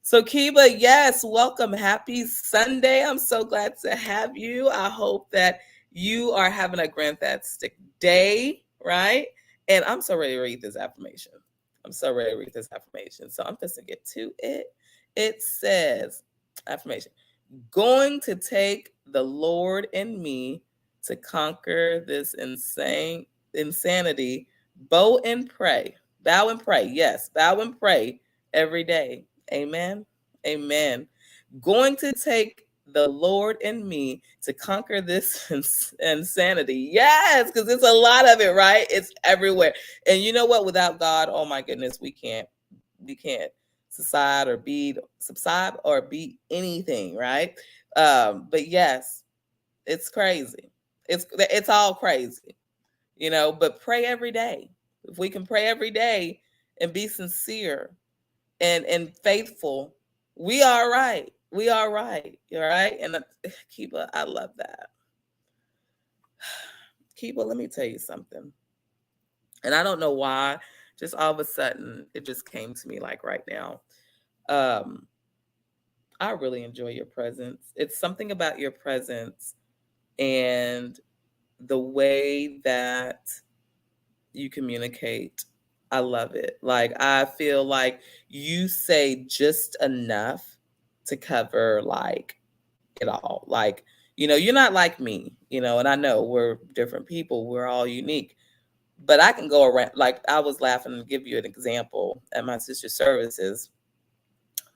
So Kiba, yes, welcome. Happy Sunday. I'm so glad to have you. I hope that you are having a fantastic day, right? And I'm so ready to read this affirmation. So I'm just gonna get to it. It says, affirmation, going to take the Lord in me to conquer this insanity. Bow and pray. Yes, bow and pray every day. Amen. Amen. Going to take the Lord in me to conquer this insanity. Yes, because it's a lot of it, right? It's everywhere. And you know what? Without God, oh my goodness, we can't subside or be anything, right? But yes, it's crazy. It's all crazy, but pray every day. If we can pray every day and be sincere and faithful, we are right. We are right. You're right. And Kiba, I love that. Kiba, let me tell you something. And I don't know why, just all of a sudden it just came to me like right now. I really enjoy your presence. It's something about your presence and the way that you communicate. I love it. Like, I feel like you say just enough to cover like it all. Like, you're not like me, and I know we're different people. We're all unique. But I can go around, like I was laughing and give you an example at my sister's services.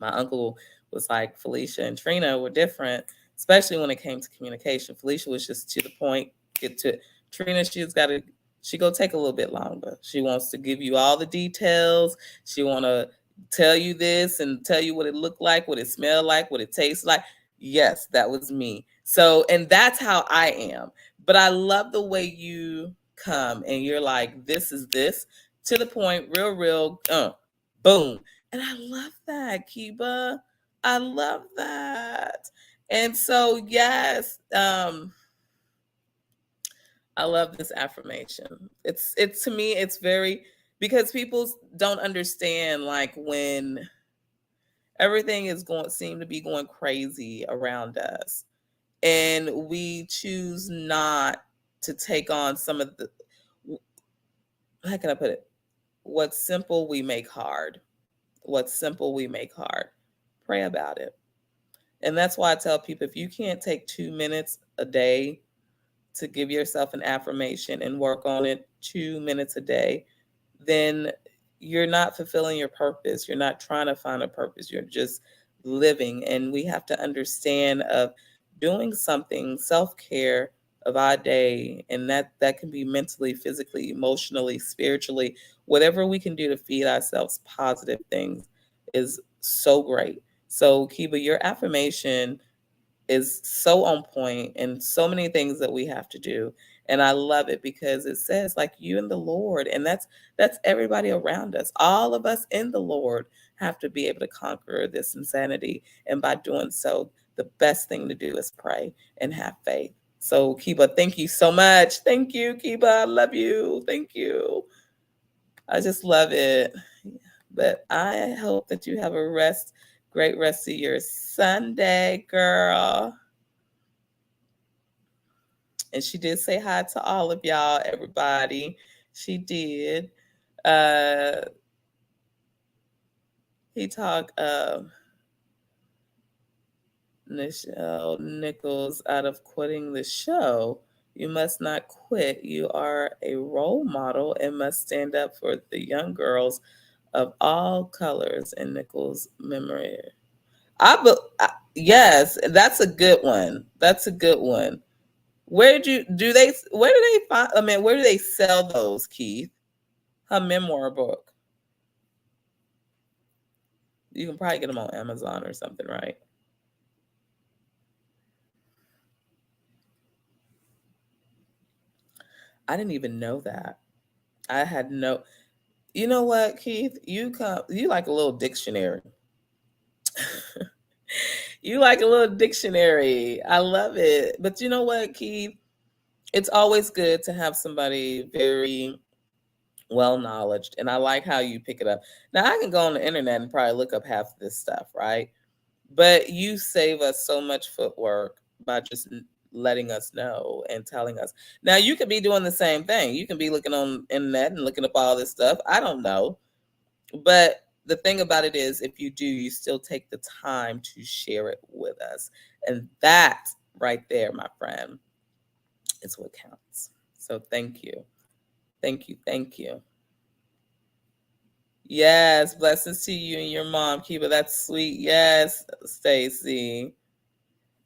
My uncle was like, Felicia and Trina were different, especially when it came to communication. Felicia was just to the point, get to Trina, she go take a little bit longer. She wants to give you all the details. She want to tell you this and tell you what it looked like, what it smelled like, what it tastes like. Yes, that was me. So, and that's how I am. But I love the way you come and you're like, this is this, to the point, real, boom. And I love that, Kiba. I love that. And so, yes, I love this affirmation. It's to me, it's very, because people don't understand, like, when everything is seem to be going crazy around us, and we choose not to take on some of the, how can I put it? What's simple, we make hard. What's simple, we make hard. Pray about it. And that's why I tell people, if you can't take 2 minutes a day to give yourself an affirmation and work on it 2 minutes a day, then you're not fulfilling your purpose. You're not trying to find a purpose. You're just living. And we have to understand of doing something, self-care of our day. And that can be mentally, physically, emotionally, spiritually, whatever we can do to feed ourselves positive things is so great. So, Kiba, your affirmation is so on point and so many things that we have to do. And I love it because it says like you and the Lord, and that's everybody around us. All of us in the Lord have to be able to conquer this insanity. And by doing so, the best thing to do is pray and have faith. So Kiba, thank you so much. Thank you, Kiba. I love you. Thank you. I just love it. But I hope that you have a great rest of your Sunday, girl. And she did say hi to all of y'all, everybody. She did. Uh, he talked Nichelle Nichols out of quitting the show. You must not quit. You are a role model and must stand up for the young girls of all colors in Nichols' memory. Yes, that's a good one. That's a good one. Where do they find, I mean, where do they sell those, Keith? Her memoir book. You can probably get them on Amazon or something, right? I didn't even know that. I had no. You know what, Keith? You like a little dictionary. You like a little dictionary. I love it. But you know what, Keith? It's always good to have somebody very well knowledged, and I like how you pick it up. Now I can go on the internet and probably look up half of this stuff, right? But you save us so much footwork by just letting us know and telling us. Now you could be doing the same thing. You can be looking on internet and looking up all this stuff. I don't know. But the thing about it is if you do, you still take the time to share it with us. And that right there, my friend, is what counts. So thank you. Thank you. Thank you. Yes, blessings to you and your mom, Kiba. That's sweet. Yes, Stacy.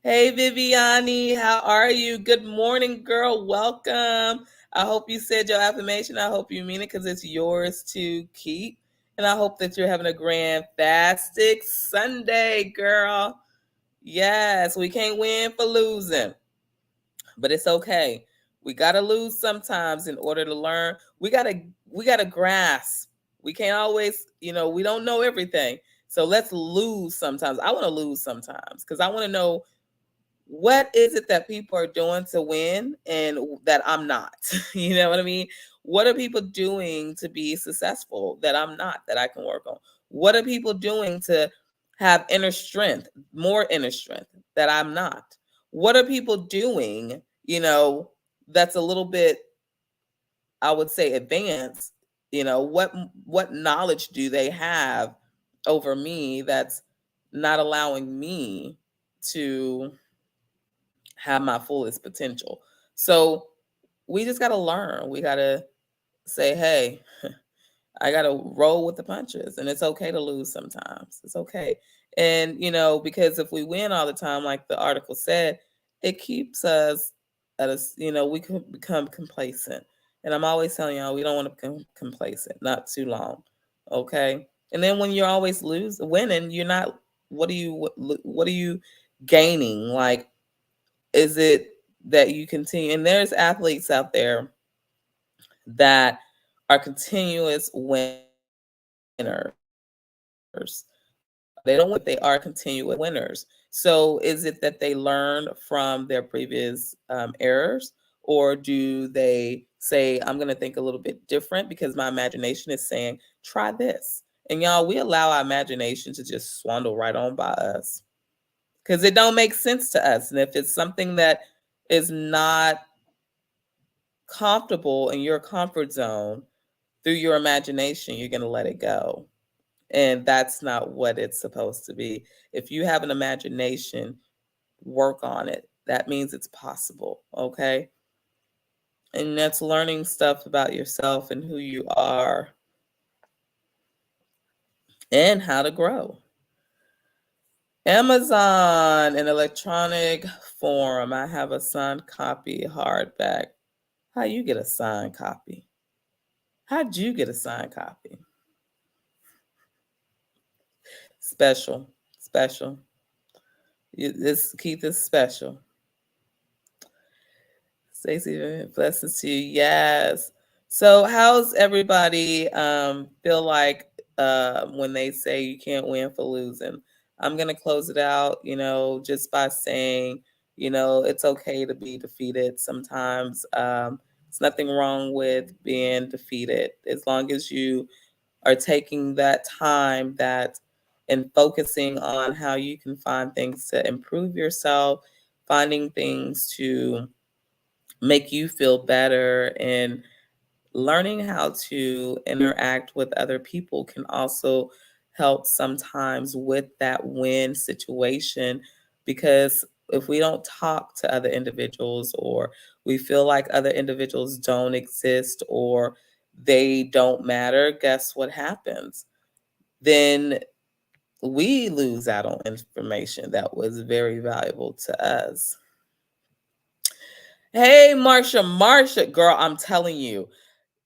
Hey, Viviani, how are you? Good morning, girl. Welcome. I hope you said your affirmation. I hope you mean it because it's yours to keep. And I hope that you're having a grand fastic Sunday, girl. Yes, we can't win for losing, but it's okay. We gotta lose sometimes in order to learn. We gotta grasp. We can't always, we don't know everything. So let's lose sometimes. I want to lose sometimes because I want to know what is it that people are doing to win and that I'm not? You know what I mean? What are people doing to be successful that I'm not, that I can work on? What are people doing to have inner strength, more inner strength that I'm not? What are people doing, that's a little bit, I would say, advanced? What knowledge do they have over me that's not allowing me to have my fullest potential? So we just got to learn. We got to say, hey, I got to roll with the punches, and it's okay to lose sometimes. It's okay. And, because if we win all the time, like the article said, it keeps us we could become complacent. And I'm always telling y'all, we don't want to become complacent, not too long. Okay. And then when you're always winning, you're not, what are you gaining? Like, is it that you continue? And there's athletes out there that are continuous winners. They don't win, they are continuous winners. So is it that they learn from their previous errors, or do they say, I'm going to think a little bit different because my imagination is saying, try this? And y'all, we allow our imagination to just swindle right on by us because it don't make sense to us. And if it's something that is not comfortable in your comfort zone, through your imagination, you're going to let it go. And that's not what it's supposed to be. If you have an imagination, work on it. That means it's possible. Okay. And that's learning stuff about yourself and who you are and how to grow. Amazon, an electronic form. I have a signed copy, hardback. How you get a signed copy? How'd you get a signed copy? Special. Special. This Keith is special. Stacey, blessings to you. Yes. So how's everybody feel like when they say you can't win for losing? I'm gonna close it out, just by saying, it's okay to be defeated sometimes. It's nothing wrong with being defeated as long as you are taking that time that and focusing on how you can find things to improve yourself, finding things to make you feel better, and learning how to interact with other people can also help sometimes with that win situation, because if we don't talk to other individuals, or we feel like other individuals don't exist, or they don't matter, guess what happens? Then we lose out on information that was very valuable to us. Hey, Marsha, girl, I'm telling you,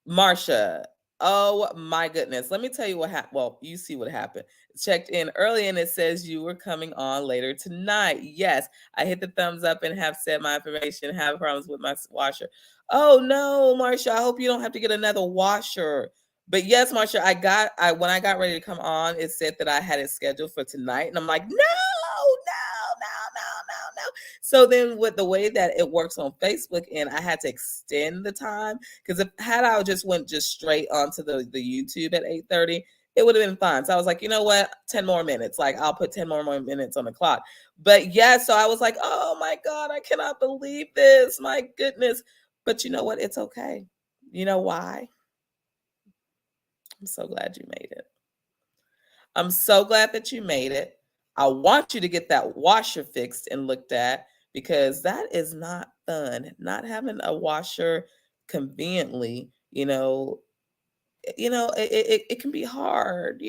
Marsha, oh my goodness. Let me tell you what happened. Well, you see what happened. Checked in early and it says you were coming on later tonight. Yes, I hit the thumbs up and have said my information, have problems with my washer. Oh no, Marsha, I hope you don't have to get another washer. But yes, Marsha, I when I got ready to come on, it said that I had it scheduled for tonight. And I'm like, no, no. So then with the way that it works on Facebook, and I had to extend the time, because if had I just went just straight onto the YouTube at 8:30, it would have been fine. So I was like, you know what, 10 more minutes. Like I'll put 10 more minutes on the clock. But yeah, so I was like, oh my God, I cannot believe this. My goodness. But you know what? It's okay. You know why? I'm so glad you made it. I'm so glad that you made it. I want you to get that washer fixed and looked at, because that is not fun. Not having a washer conveniently, it can be hard,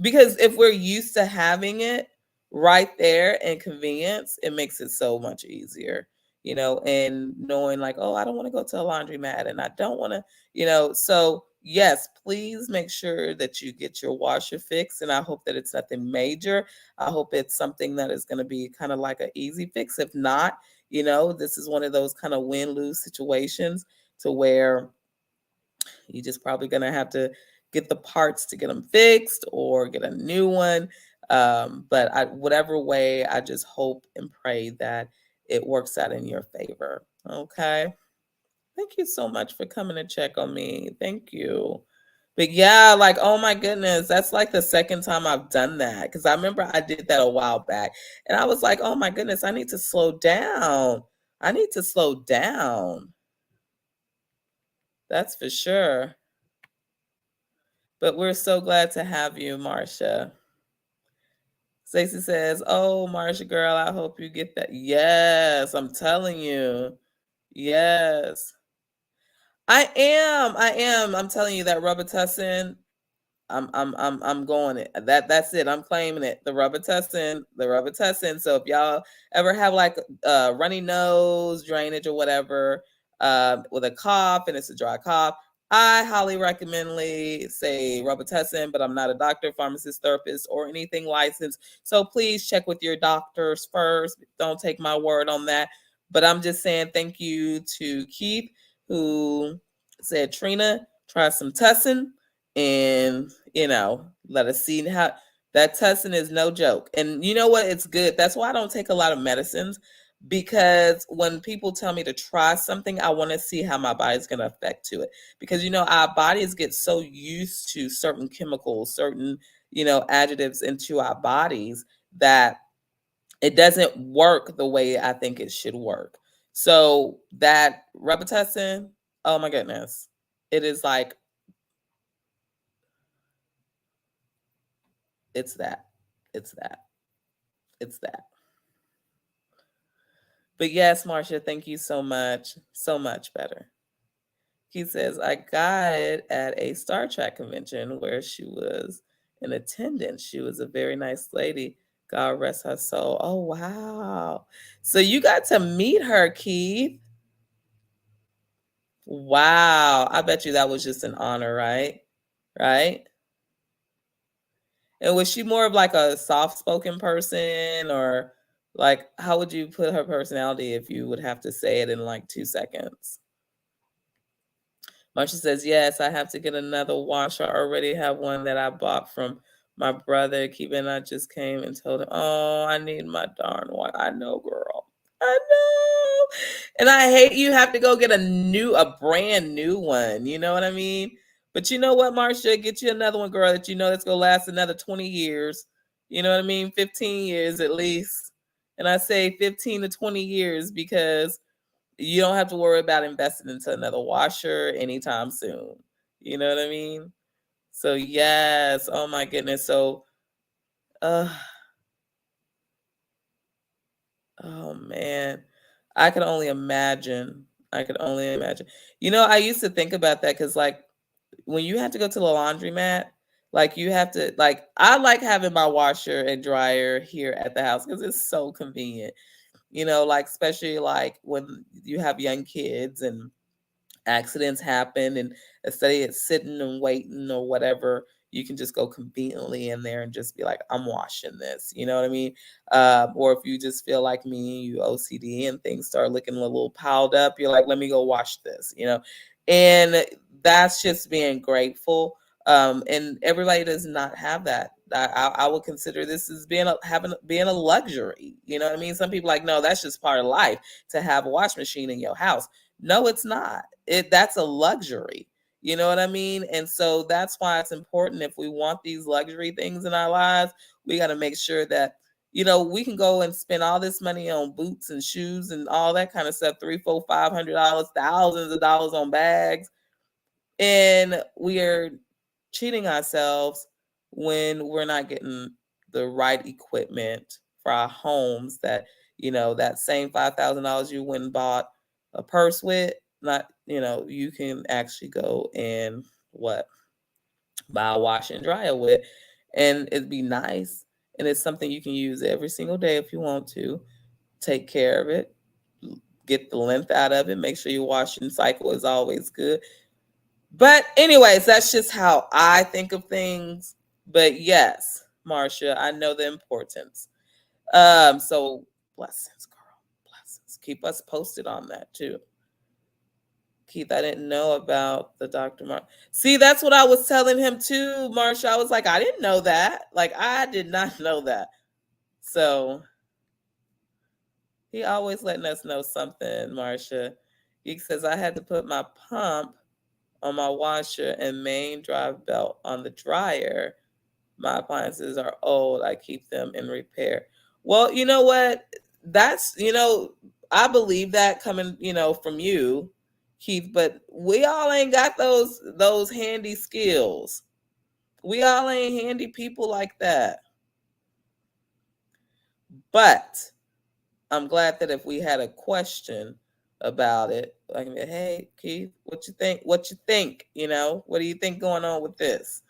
because if we're used to having it right there and convenience, it makes it so much easier, and knowing like, oh, I don't want to go to a laundromat, and I don't want to, so yes, please make sure that you get your washer fixed, and I hope that it's nothing major. I hope it's something that is going to be kind of like an easy fix. If not, this is one of those kind of win-lose situations to where you're just probably going to have to get the parts to get them fixed or get a new one. But whatever way, I just hope and pray that it works out in your favor. Okay. Thank you so much for coming to check on me. Thank you. But yeah, like, oh my goodness, that's like the second time I've done that. Because I remember I did that a while back. And I was like, oh my goodness, I need to slow down. I need to slow down. That's for sure. But we're so glad to have you, Marcia. Stacey says, oh, Marcia, girl, I hope you get that. Yes, I'm telling you. Yes. I am. I am. I'm telling you that Robitussin. I'm going it. That's it. I'm claiming it. The Robitussin. So if y'all ever have like runny nose, drainage or whatever, with a cough and it's a dry cough, I highly recommendly say Robitussin, but I'm not a doctor, pharmacist, therapist, or anything licensed. So please check with your doctors first. Don't take my word on that. But I'm just saying thank you to Keith, who said, Trina, try some tussin, and let us see how that tussin is no joke. And you know what, it's good. That's why I don't take a lot of medicines, because when people tell me to try something, I want to see how my body's going to affect to it, because our bodies get so used to certain chemicals, certain adjectives into our bodies, that it doesn't work the way I think it should work. So that Robitussin, oh my goodness, it is like, it's that. It's that. It's that. But yes, Marcia, thank you so much. So much better. He says, I got it at a Star Trek convention where she was in attendance. She was a very nice lady. God rest her soul. Oh, wow. So you got to meet her, Keith. Wow. I bet you that was just an honor, right? Right? And was she more of like a soft-spoken person, or like how would you put her personality if you would have to say it in like 2 seconds? Marsha says, "Yes, I have to get another washer. I already have one that I bought from my brother. Keeping I just came and told him, oh, I need my darn one. I know, girl. I know. And I hate you have to go get a brand new one. You know what I mean? But you know what, Marsha? Get you another one, girl, that you know that's gonna last another 20 years. You know what I mean? 15 years at least. And I say 15 to 20 years because you don't have to worry about investing into another washer anytime soon. You know what I mean? So yes, oh my goodness. So uh oh man. I could only imagine. I could only imagine. You know, I used to think about that because like when you have to go to the laundromat, like you have to like I like having my washer and dryer here at the house because it's so convenient. You know, like especially like when you have young kids and accidents happen, and instead of it sitting and waiting or whatever, you can just go conveniently in there and just be like, I'm washing this, you know what I mean? Or if you just feel like me, you OCD and things start looking a little piled up, you're like, let me go wash this, you know? And that's just being grateful. And everybody does not have that. I would consider this as being a luxury. You know what I mean? Some people like, no, that's just part of life to have a wash machine in your house. No, it's not. That's a luxury. You know what I mean? And so that's why it's important if we want these luxury things in our lives, we got to make sure that we can go and spend all this money on boots and shoes and all that kind of stuff, 3, 4, $500, thousands of dollars on bags, and we are cheating ourselves when we're not getting the right equipment for our homes that, that same $5,000 you went and bought a purse with, not, you can actually go and what? Buy a wash and dryer with. And it'd be nice. And it's something you can use every single day if you want to. Take care of it. Get the length out of it. Make sure your washing cycle is always good. But anyways, that's just how I think of things. But yes, Marcia, I know the importance. So blessings, girl. Blessings. Keep us posted on that too. Keith, I didn't know about the Dr. Mark. See, that's what I was telling him too, Marcia. I was like, I didn't know that. Like, I did not know that. So he always letting us know something, Marcia. He says I had to put my pump on my washer and main drive belt on the dryer. My appliances are old. I keep them in repair. Well, you know what? That's, I believe that coming, from you, Keith, but we all ain't got those handy skills. We all ain't handy people like that. But I'm glad that if we had a question about it, like, hey, Keith, what you think? What you think? What do you think going on with this?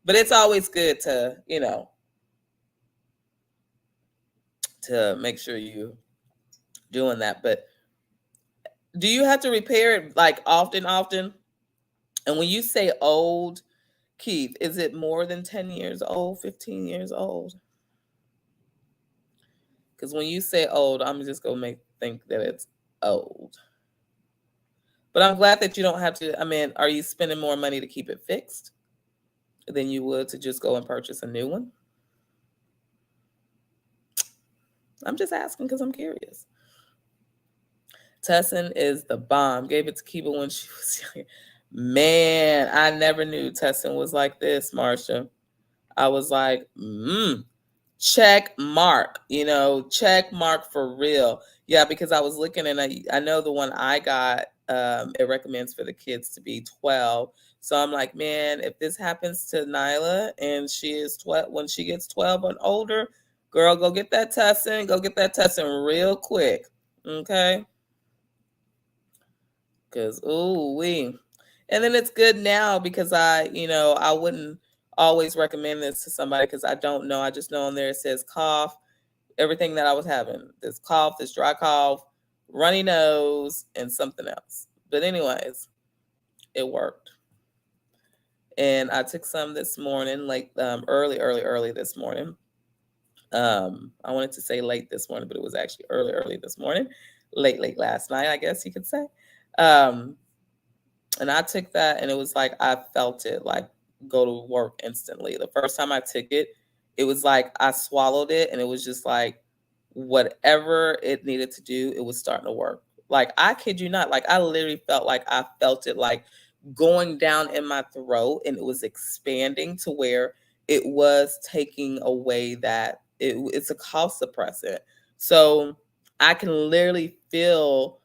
But it's always good to, to make sure you doing that. But do you have to repair it like often? And when you say old, Keith, is it more than 10 years old, 15 years old? Because when you say old, I'm just gonna think that it's old. But I'm glad that you don't have to. I mean, are you spending more money to keep it fixed than you would to just go and purchase a new one? I'm just asking because I'm curious. Tessin is the bomb. Gave it to Kiba when she was young. Man, I never knew Tessin was like this, Marsha. I was like, check mark, check mark for real. Yeah, because I was looking and I know the one I got, it recommends for the kids to be 12. So I'm like, man, if this happens to Nyla and she is 12, when she gets 12 and older, girl, go get that Tussin real quick. Okay. Cause ooh wee. And then it's good now because I wouldn't always recommend this to somebody because I don't know. I just know on there it says cough, everything that I was having. This cough, this dry cough, runny nose, and something else. But anyways, it worked. And I took some this morning, like early this morning. I wanted to say late this morning, but it was actually early this morning, late last night, I guess you could say. Um, and I took that, and it was like I felt it like go to work instantly. The first time I took it, it was like I swallowed it, and it was just like whatever it needed to do, it was starting to work. Like I kid you not, like I literally felt like I felt it like going down in my throat, and it was expanding to where it was taking away it's a cough suppressant. So I can literally feel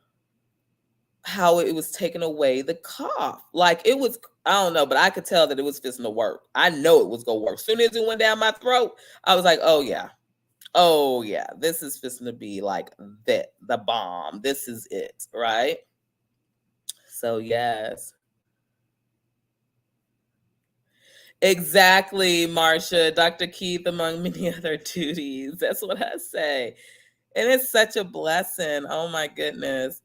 how it was taking away the cough. Like it was, I don't know, but I could tell that it was fixing to work. I know it was gonna work. As soon as it went down my throat, I was like, oh yeah, this is fixing to be like the bomb. This is it, right? So yes. Exactly, Marcia. Dr. Keith, among many other duties. That's what I say. And it's such a blessing. Oh my goodness.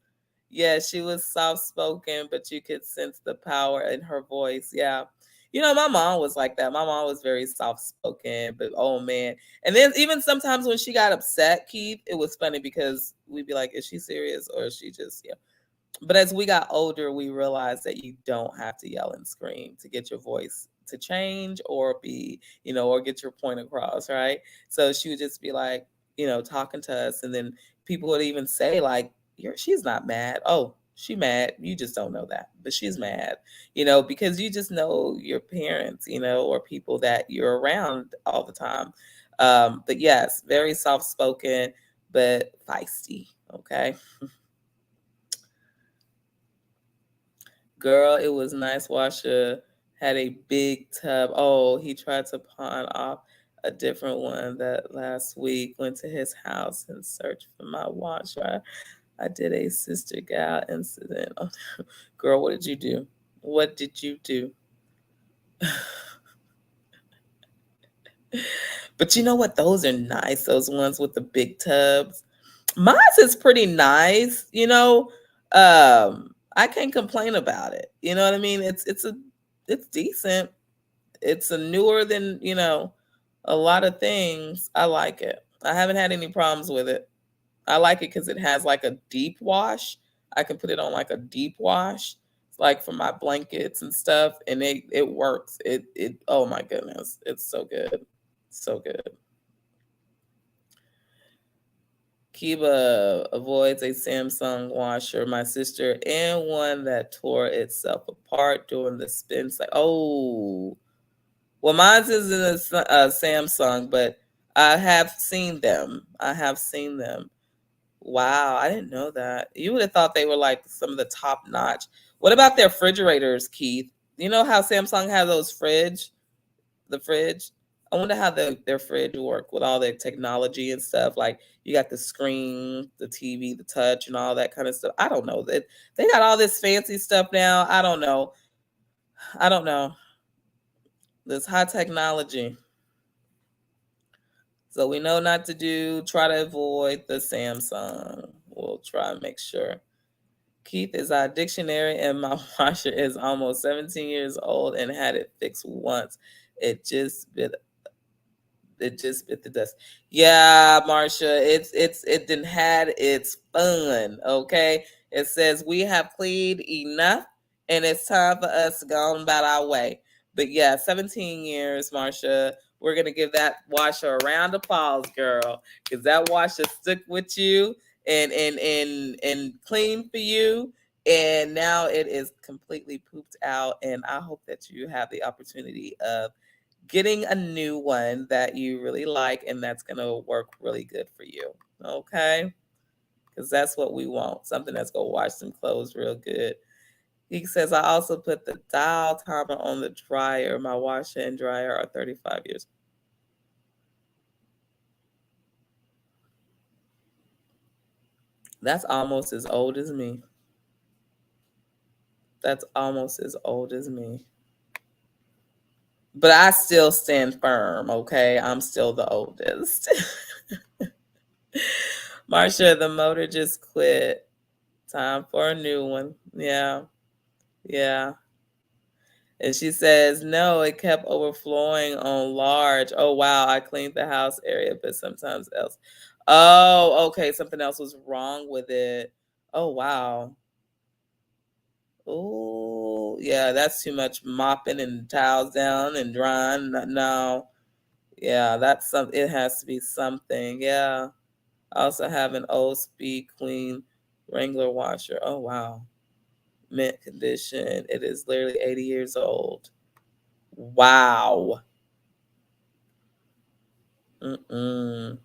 Yeah, she was soft spoken, but you could sense the power in her voice. Yeah. You know, my mom was like that. My mom was very soft spoken, but oh man. And then even sometimes when she got upset, Keith, it was funny because we'd be like, is she serious or is she just, yeah. But as we got older, we realized that you don't have to yell and scream to get your voice to change or be, or get your point across, right? So she would just be like, talking to us, and then people would even say like, she's not mad. Oh, she mad. You just don't know that, but she's mad, because you just know your parents, or people that you're around all the time. But yes, very soft spoken, but feisty. Okay. Girl, it was nice. Washer had a big tub. Oh, he tried to pawn off a different one that last week. Went to his house and searched for my washer. I did a sister gal incident. Oh, girl, what did you do? What did you do? But you know what? Those are nice. Those ones with the big tubs. Mine's is pretty nice. I can't complain about it. You know what I mean? It's decent. It's a newer than, a lot of things. I like it. I haven't had any problems with it. I like it because it has like a deep wash. I can put it on like a deep wash, like for my blankets and stuff, and it works. It oh my goodness, it's so good, so good. Kiba avoids a Samsung washer. My sister and one that tore itself apart during the spin cycle. Oh, well, mine is in a Samsung, but I have seen them. I have seen them. Wow, I didn't know that. You would have thought they were like some of the top notch. What about their refrigerators, Keith? You know how Samsung has the fridge? I wonder how their fridge work with all their technology and stuff. Like you got the screen, the TV, the touch, and all that kind of stuff. I don't know that they got all this fancy stuff now. I don't know. I don't know. This high technology. So we know not to try to avoid the Samsung. We'll try and make sure. Keith is our dictionary, and my washer is almost 17 years old and had it fixed once. It just bit it just bit the dust. Yeah, Marcia, it didn't had its fun. Okay, it says we have cleaned enough, and it's time for us to go on about our way. But yeah, 17 years, Marcia. We're gonna give that washer a round of applause, girl, because that washer stuck with you and clean for you. And now it is completely pooped out. And I hope that you have the opportunity of getting a new one that you really like and that's going to work really good for you. Okay? Because that's what we want, something that's going to wash some clothes real good. He says, I also put the dial timer on the dryer. My washer and dryer are 35 years. That's almost as old as me. That's almost as old as me. But I still stand firm, okay? I'm still the oldest. Marcia, the motor just quit. Time for a new one. Yeah. Yeah. And she says, no, it kept overflowing on large. Oh, wow. I cleaned the house area, but sometimes else. Oh, okay. Something else was wrong with it. Oh, wow. Oh, yeah. That's too much mopping and towels down and drying. No. Yeah, that's some. It has to be something. Yeah. I also have an old Speed Queen Wrangler washer. Oh, wow. Mint condition. It is literally 80 years old. Wow. Mm-mm.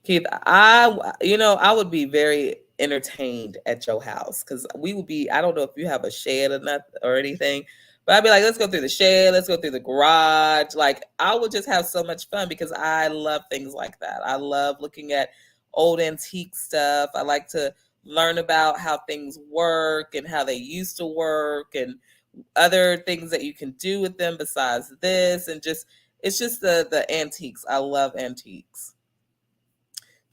Keith, I would be very entertained at your house because we would be. I don't know if you have a shed or not or anything, but I'd be like, let's go through the shed, let's go through the garage. Like, I would just have so much fun because I love things like that. I love looking at old antique stuff. I like to learn about how things work and how they used to work and other things that you can do with them besides this, and just it's just the antiques. I love antiques.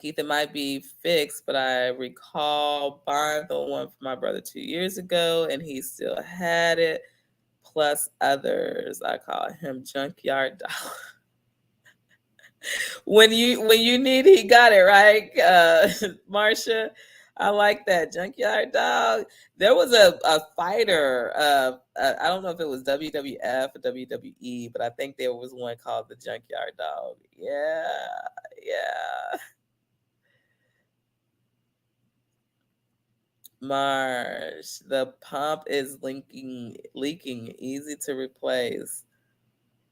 Keith, it might be fixed, but I recall buying the one for my brother 2 years ago, and he still had it, plus others. I call him Junkyard Dog. When you need, he got it right, Marcia. I like that Junkyard Dog. There was a fighter. I don't know if it was WWF or WWE, but I think there was one called the Junkyard Dog. Yeah, yeah. Marsh, the pump is leaking, easy to replace.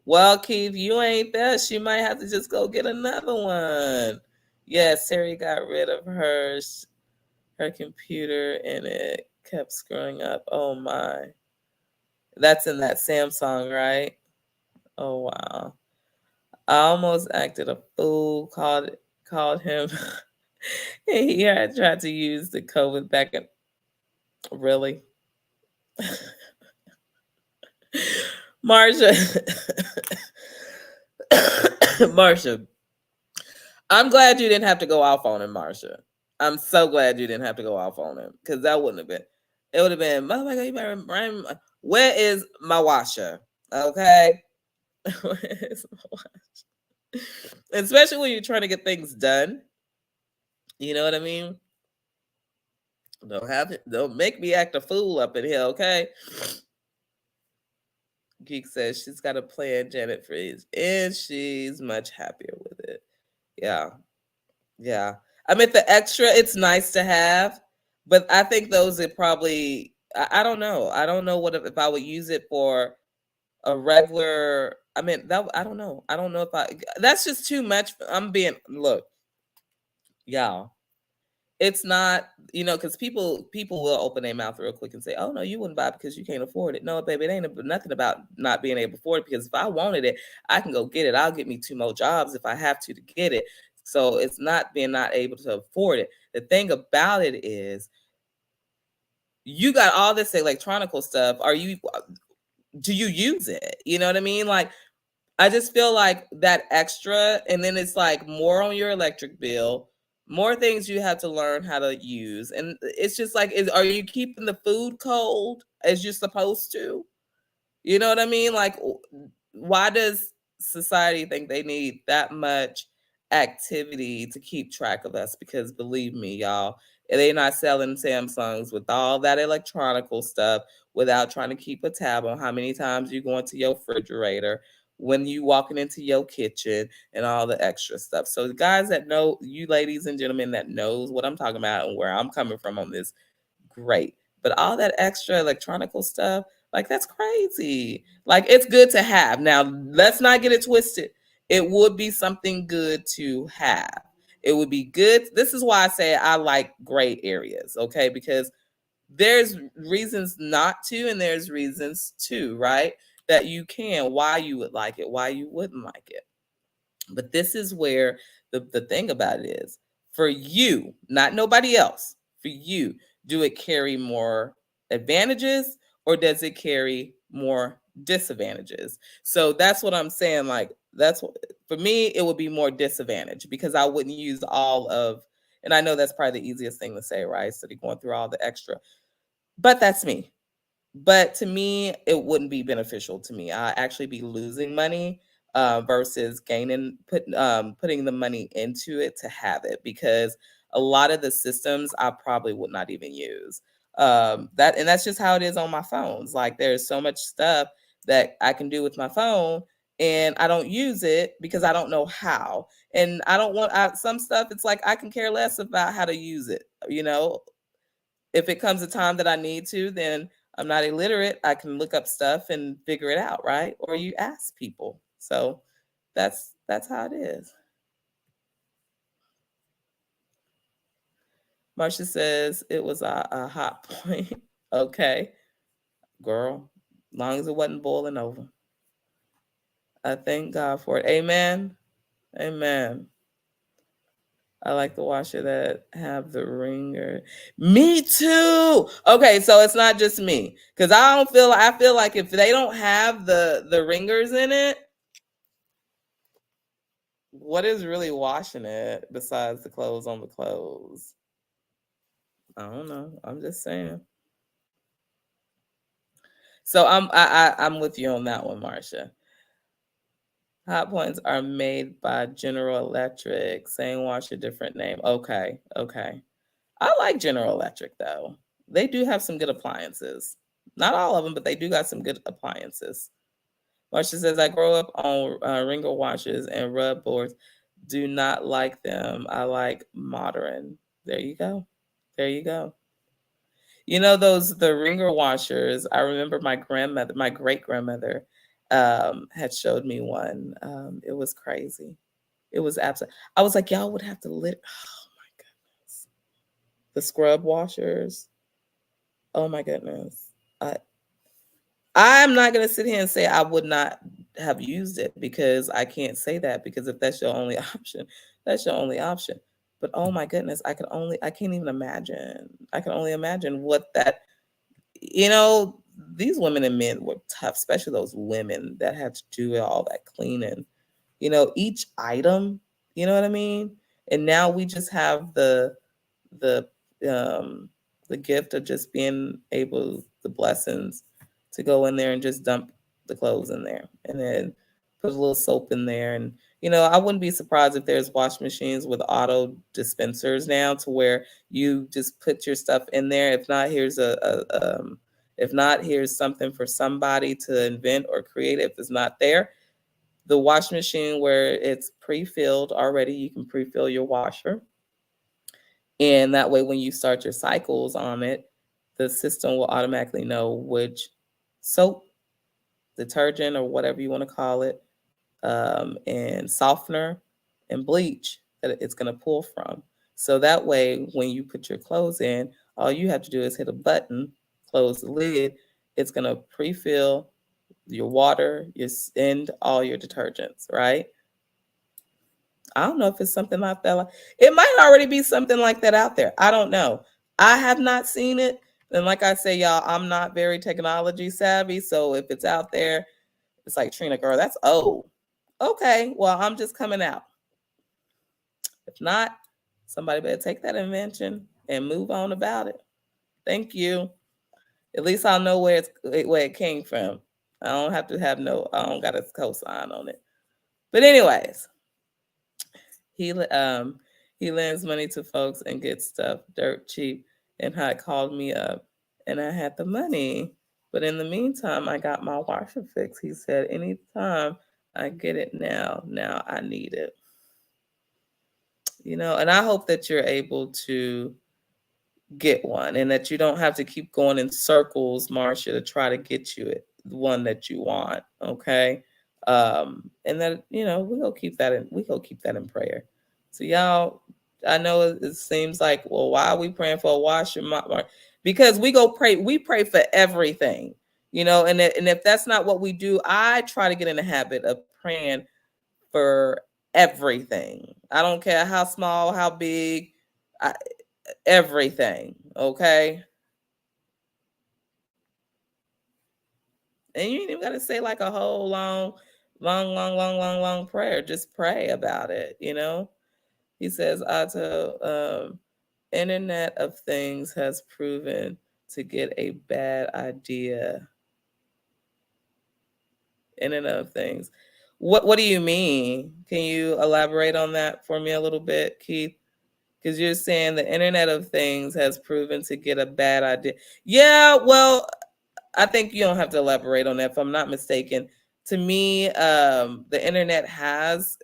Well, Keith, you ain't there. She might have to just go get another one. Yes, Terry got rid of her computer and it kept screwing up. Oh my. That's in that Samsung, right? Oh wow. I almost acted a fool, called him. And he had tried to use the COVID back in really. Marsha. Marsha, I'm glad you didn't have to go off on him, Marsha. I'm so glad you didn't have to go off on him because that wouldn't have been. It would have been, oh my God, you better where is my washer? Okay. Where is my washer? Especially when you're trying to get things done. You know what I mean? Don't make me act a fool up in here, okay? Geek says she's got a plan, Janet Freeze, and she's much happier with it. Yeah. Yeah. I mean, the extra, it's nice to have, but I think those are probably, I don't know. I don't know what if I would use it for a regular, I mean, that, I don't know. I don't know if that's just too much. Look, y'all, it's not, because people will open their mouth real quick and say, "Oh no, you wouldn't buy it because you can't afford it." No, baby, it ain't nothing about not being able to afford it. Because if I wanted it, I can go get it. I'll get me two more jobs if I have to get it. So it's not being not able to afford it. The thing about it is, you got all this electronical stuff. Do you use it? You know what I mean? Like, I just feel like that extra, and then it's like more on your electric bill, more things you have to learn how to use. And it's just like, are you keeping the food cold as you're supposed to? You know what I mean? Like, why does society think they need that much activity to keep track of us? Because believe me, y'all, they're not selling Samsungs with all that electronical stuff without trying to keep a tab on how many times you go into your refrigerator, when you walking into your kitchen, and all the extra stuff. So the guys that know, you ladies and gentlemen that knows what I'm talking about and where I'm coming from on this, great. But all that extra electronical stuff, like, that's crazy. Like, it's good to have. Now, let's not get it twisted. It would be something good to have. It would be good. This is why I say I like gray areas, okay? Because there's reasons not to, and there's reasons to, right? That you can, why you would like it, why you wouldn't like it. But this is where the thing about it is, for you, not nobody else, for you, do it carry more advantages or does it carry more disadvantages? So that's what I'm saying. Like, that's what, for me, it would be more disadvantage because I wouldn't use all of, and I know that's probably the easiest thing to say, right? So they're going through all the extra, but that's me. But to me, it wouldn't be beneficial to me. I actually be losing money versus putting the money into it to have it, because a lot of the systems I probably would not even use. That's just how it is on my phones. Like there's so much stuff that I can do with my phone, and I don't use it because I don't know how. And I don't want some stuff. It's like I can care less about how to use it. If it comes a time that I need to, then I'm not illiterate. I can look up stuff and figure it out, right? Or you ask people. So that's how it is. Marcia says it was a hot point. Okay, girl, long as it wasn't boiling over. I thank God for it. Amen. Amen. I like the washer that have the ringer. Me too. Okay, so it's not just me, because I feel like if they don't have the ringers in it, what is really washing it besides the clothes on the clothes? I don't know. I'm just saying. So I'm with you on that one, Marcia. Hot points are made by General Electric. Same washer, different name. Okay, okay. I like General Electric though. They do have some good appliances. Not all of them, but they do got some good appliances. Marcia says, I grew up on Ringer washers and rub boards. Do not like them. I like modern. There you go. There you go. The ringer washers. I remember my great grandmother, had showed me one. It was crazy. It was absolutely. I was like, y'all would have to lit. Oh my goodness, the scrub washers. Oh my goodness. I I'm not gonna sit here and say I would not have used it, because I can't say that, because if that's your only option, that's your only option. But oh my goodness, I can't even imagine. I can only imagine what that you know, these women and men were tough, especially those women that had to do all that cleaning. Each item, you know what I mean? And now we just have the um the gift of just being able, the blessings, to go in there and just dump the clothes in there and then put a little soap in there. And I wouldn't be surprised if there's wash machines with auto dispensers now, to where you just put your stuff in there. If not, here's something for somebody to invent or create. If it's not there, the wash machine where it's pre-filled already, you can pre-fill your washer, and that way, when you start your cycles on it, the system will automatically know which soap, detergent, or whatever you want to call it, and softener and bleach that it's going to pull from. So that way, when you put your clothes in, all you have to do is hit a button, close the lid. It's going to pre fill your water, and all your detergents, right? I don't know if it's something like that. It might already be something like that out there. I don't know. I have not seen it. And like I say, y'all, I'm not very technology savvy. So if it's out there, it's like, Trina, girl, that's old. Okay, well, I'm just coming out. If not, somebody better take that invention and move on about it. Thank you. At least I'll know where it came from. I don't have to have I don't got a cosign on it. But anyways, he lends money to folks and gets stuff dirt cheap, and had called me up, and I had the money. But in the meantime, I got my washer fixed. He said, anytime I get it now I need it. And I hope that you're able to get one, and that you don't have to keep going in circles, Marcia, to try to get you the one that you want. Okay. And that, we go keep that in prayer. So y'all, I know it seems like, well, why are we praying for a washer? Because we pray for everything, and if that's not what we do, I try to get in the habit of praying for everything. I don't care how small, how big, everything. Okay. And you ain't even got to say like a whole long prayer. Just pray about it. He says, Otto, Internet of Things has proven to get a bad idea. Internet of Things. What do you mean? Can you elaborate on that for me a little bit, Keith? Because you're saying the Internet of Things has proven to get a bad idea. Yeah, well, I think you don't have to elaborate on that. If I'm not mistaken, to me, the internet has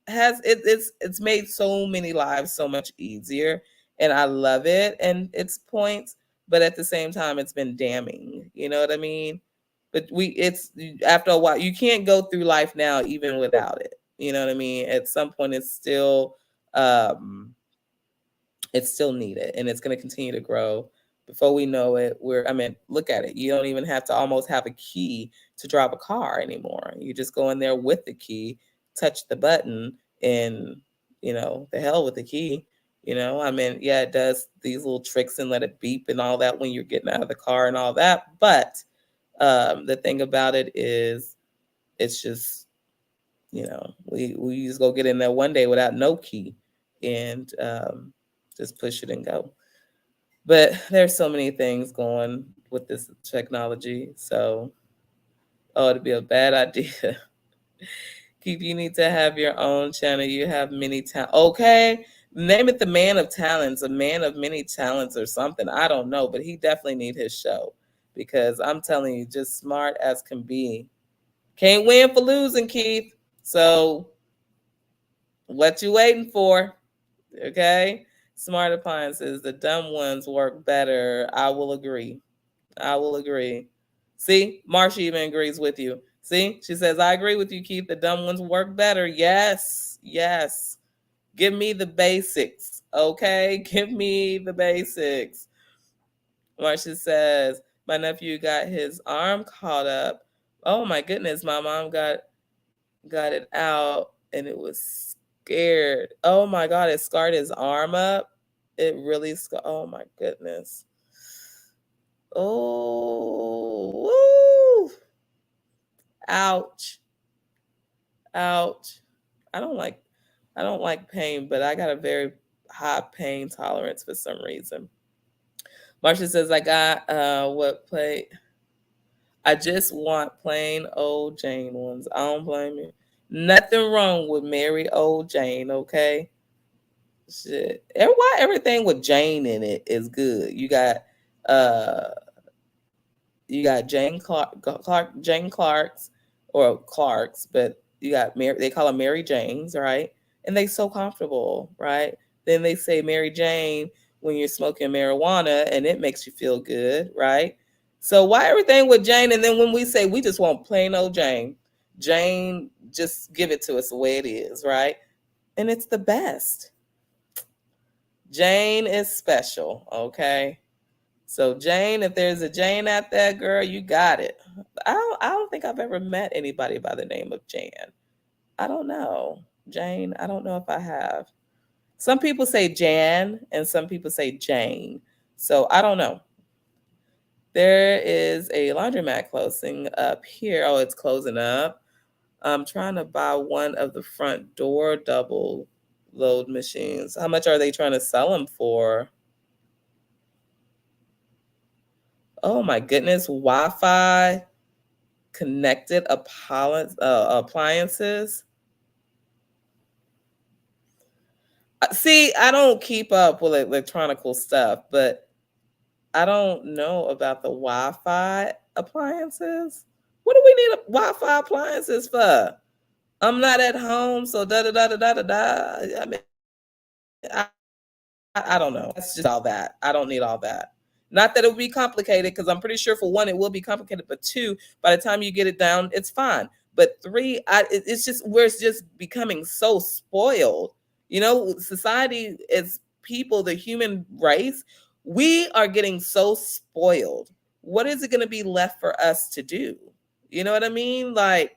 it's made so many lives so much easier, and I love it and its points. But at the same time, it's been damning. You know what I mean? But it's after a while, you can't go through life now even without it. You know what I mean? At some point, um, it's still needed and it's going to continue to grow. Before we know it, I mean, look at it. You don't even have to almost have a key to drive a car anymore. You just go in there with the key, touch the button, and, the hell with the key. I mean, yeah, it does these little tricks and let it beep and all that when you're getting out of the car and all that. But the thing about it is, it's just, we just go get in there one day without no key and just push it and go. But there's so many things going with this technology. So, oh, it'd be a bad idea. Keith, you need to have your own channel. You have many talents. Okay. Name it the man of talents, a man of many talents or something. I don't know, but he definitely need his show because I'm telling you, just smart as can be. Can't win for losing, Keith. So what you waiting for? Okay. Smart appliances. The dumb ones work better. I will agree. I will agree. See, Marcia even agrees with you. See, she says, I agree with you, Keith. The dumb ones work better. Yes, yes. Give me the basics, okay? Give me the basics. Marcia says, my nephew got his arm caught up. Oh my goodness, my mom got it out and it was scared. Oh my God, it scarred his arm up. It really oh my goodness. Oh, woo. Ouch. Ouch. I don't like I don't like pain, but I got a very high pain tolerance for some reason. Marcia says I got what plate? I just want plain old Jane ones. I don't blame you. Nothing wrong with Mary old Jane, okay? Shit. Why everything with Jane in it is good. Uh you got Jane Clark's or Clark's, but you got Mary. They call them Mary Janes, right? And they so comfortable, right? Then they say Mary Jane when you're smoking marijuana, and it makes you feel good, right? So why everything with Jane? And then when we say we just want plain old Jane, Jane, just give it to us the way it is, right? And it's the best. Jane is special, okay? So Jane, if there's a Jane out there, girl, you got it. I don't think I've ever met anybody by the name of Jan. I don't know. Jane, I don't know if I have. Some people say Jan and some people say Jane. So I don't know. There is a laundromat closing up here. Oh, it's closing up. I'm trying to buy one of the front door double load machines. How much are they trying to sell them for? Oh my goodness, Wi-Fi connected appliances. See, I don't keep up with electronical stuff, but I don't know about the Wi-Fi appliances. What do we need Wi-Fi appliances for? I'm not at home, so da da da da da da da. I mean, I don't know. That's just all that. I don't need all that. Not that it would be complicated, because I'm pretty sure for one, it will be complicated. But two, by the time you get it down, it's fine. But three, it's just it's just becoming so spoiled. Society is people, the human race, we are getting so spoiled. What is it going to be left for us to do? You know what I mean? Like,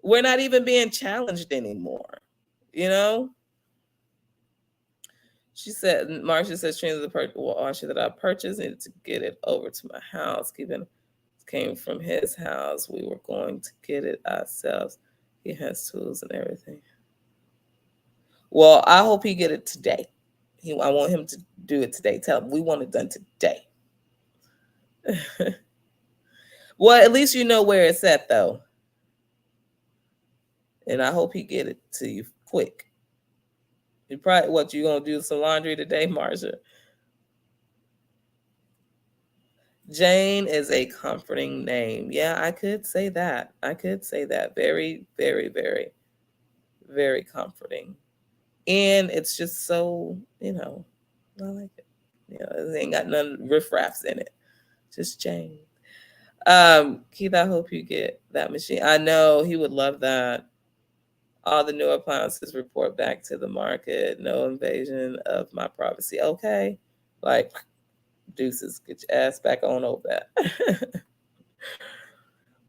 we're not even being challenged anymore. You know? She said, Marcia says, Trina, the washer that I purchased needed to get it over to my house. Given it came from his house, we were going to get it ourselves. He has tools and everything. Well, I hope he get it today. I want him to do it today. Tell him we want it done today. Well, at least you know where it's at though. And I hope he get it to you quick. You probably what you gonna do some laundry today, Marsha? Jane is a comforting name. Yeah, I could say that. I could say that. Very, very, very, very comforting. And it's just so, I like it. It ain't got none riffraffs in it. Just Jane. Keith, I hope you get that machine. I know he would love that. All the new appliances report back to the market. No invasion of my privacy. Okay. Like deuces, get your ass back on over that.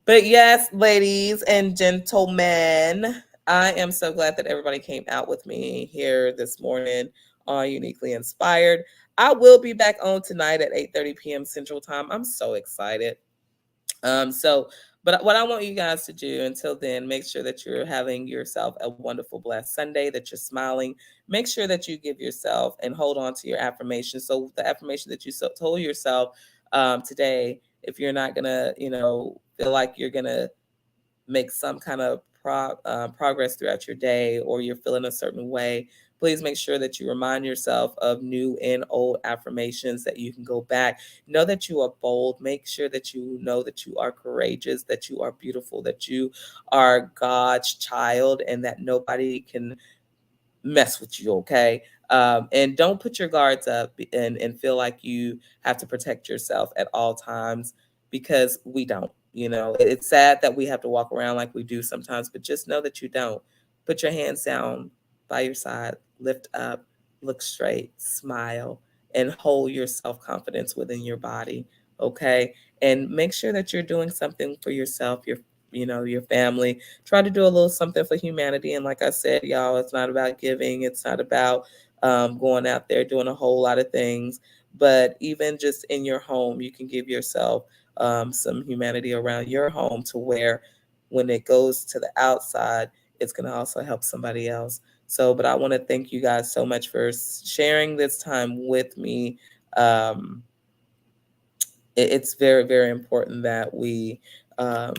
But yes, ladies and gentlemen, I am so glad that everybody came out with me here this morning on Uniquely Inspired. I will be back on tonight at 8:30 p.m. Central Time. I'm so excited. But what I want you guys to do until then, make sure that you're having yourself a wonderful, blessed Sunday, that you're smiling. Make sure that you give yourself and hold on to your affirmation. So the affirmation that you told yourself today, if you're not gonna, feel like you're gonna make some kind of progress throughout your day, or you're feeling a certain way, please make sure that you remind yourself of new and old affirmations that you can go back. Know that you are bold. Make sure that you know that you are courageous, that you are beautiful, that you are God's child, and that nobody can mess with you, okay? And don't put your guards up and feel like you have to protect yourself at all times, because we don't. It's sad that we have to walk around like we do sometimes, but just know that you don't. Put your hands down by your side, lift up, look straight, smile, and hold your self confidence within your body, okay? And make sure that you're doing something for yourself, your family. Try to do a little something for humanity. And like I said, y'all, it's not about giving. It's not about going out there doing a whole lot of things. But even just in your home, you can give yourself some humanity around your home, to where when it goes to the outside, it's going to also help somebody else. So, but I want to thank you guys so much for sharing this time with me. Um, it's very, very important that we um,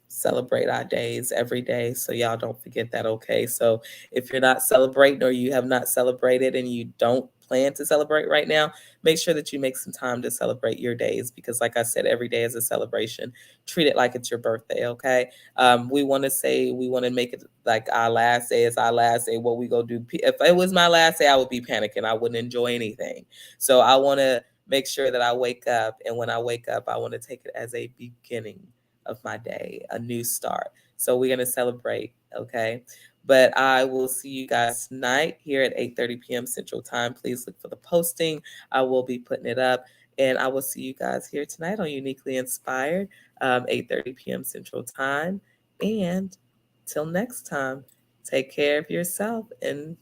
celebrate our days every day. So y'all don't forget that, okay? So if you're not celebrating, or you have not celebrated and you don't plan to celebrate right now, make sure that you make some time to celebrate your days, because like I said, every day is a celebration. Treat it like it's your birthday, okay? We want to make it like our last day is our last day. What we go do? If it was my last day, I would be panicking. I wouldn't enjoy anything. So I want to make sure that I wake up. And when I wake up, I want to take it as a beginning of my day, a new start. So we're going to celebrate, okay? But I will see you guys tonight here at 8:30 p.m. Central Time. Please look for the posting. I will be putting it up. And I will see you guys here tonight on Uniquely Inspired, 8:30 p.m. Central Time. And till next time, take care of yourself and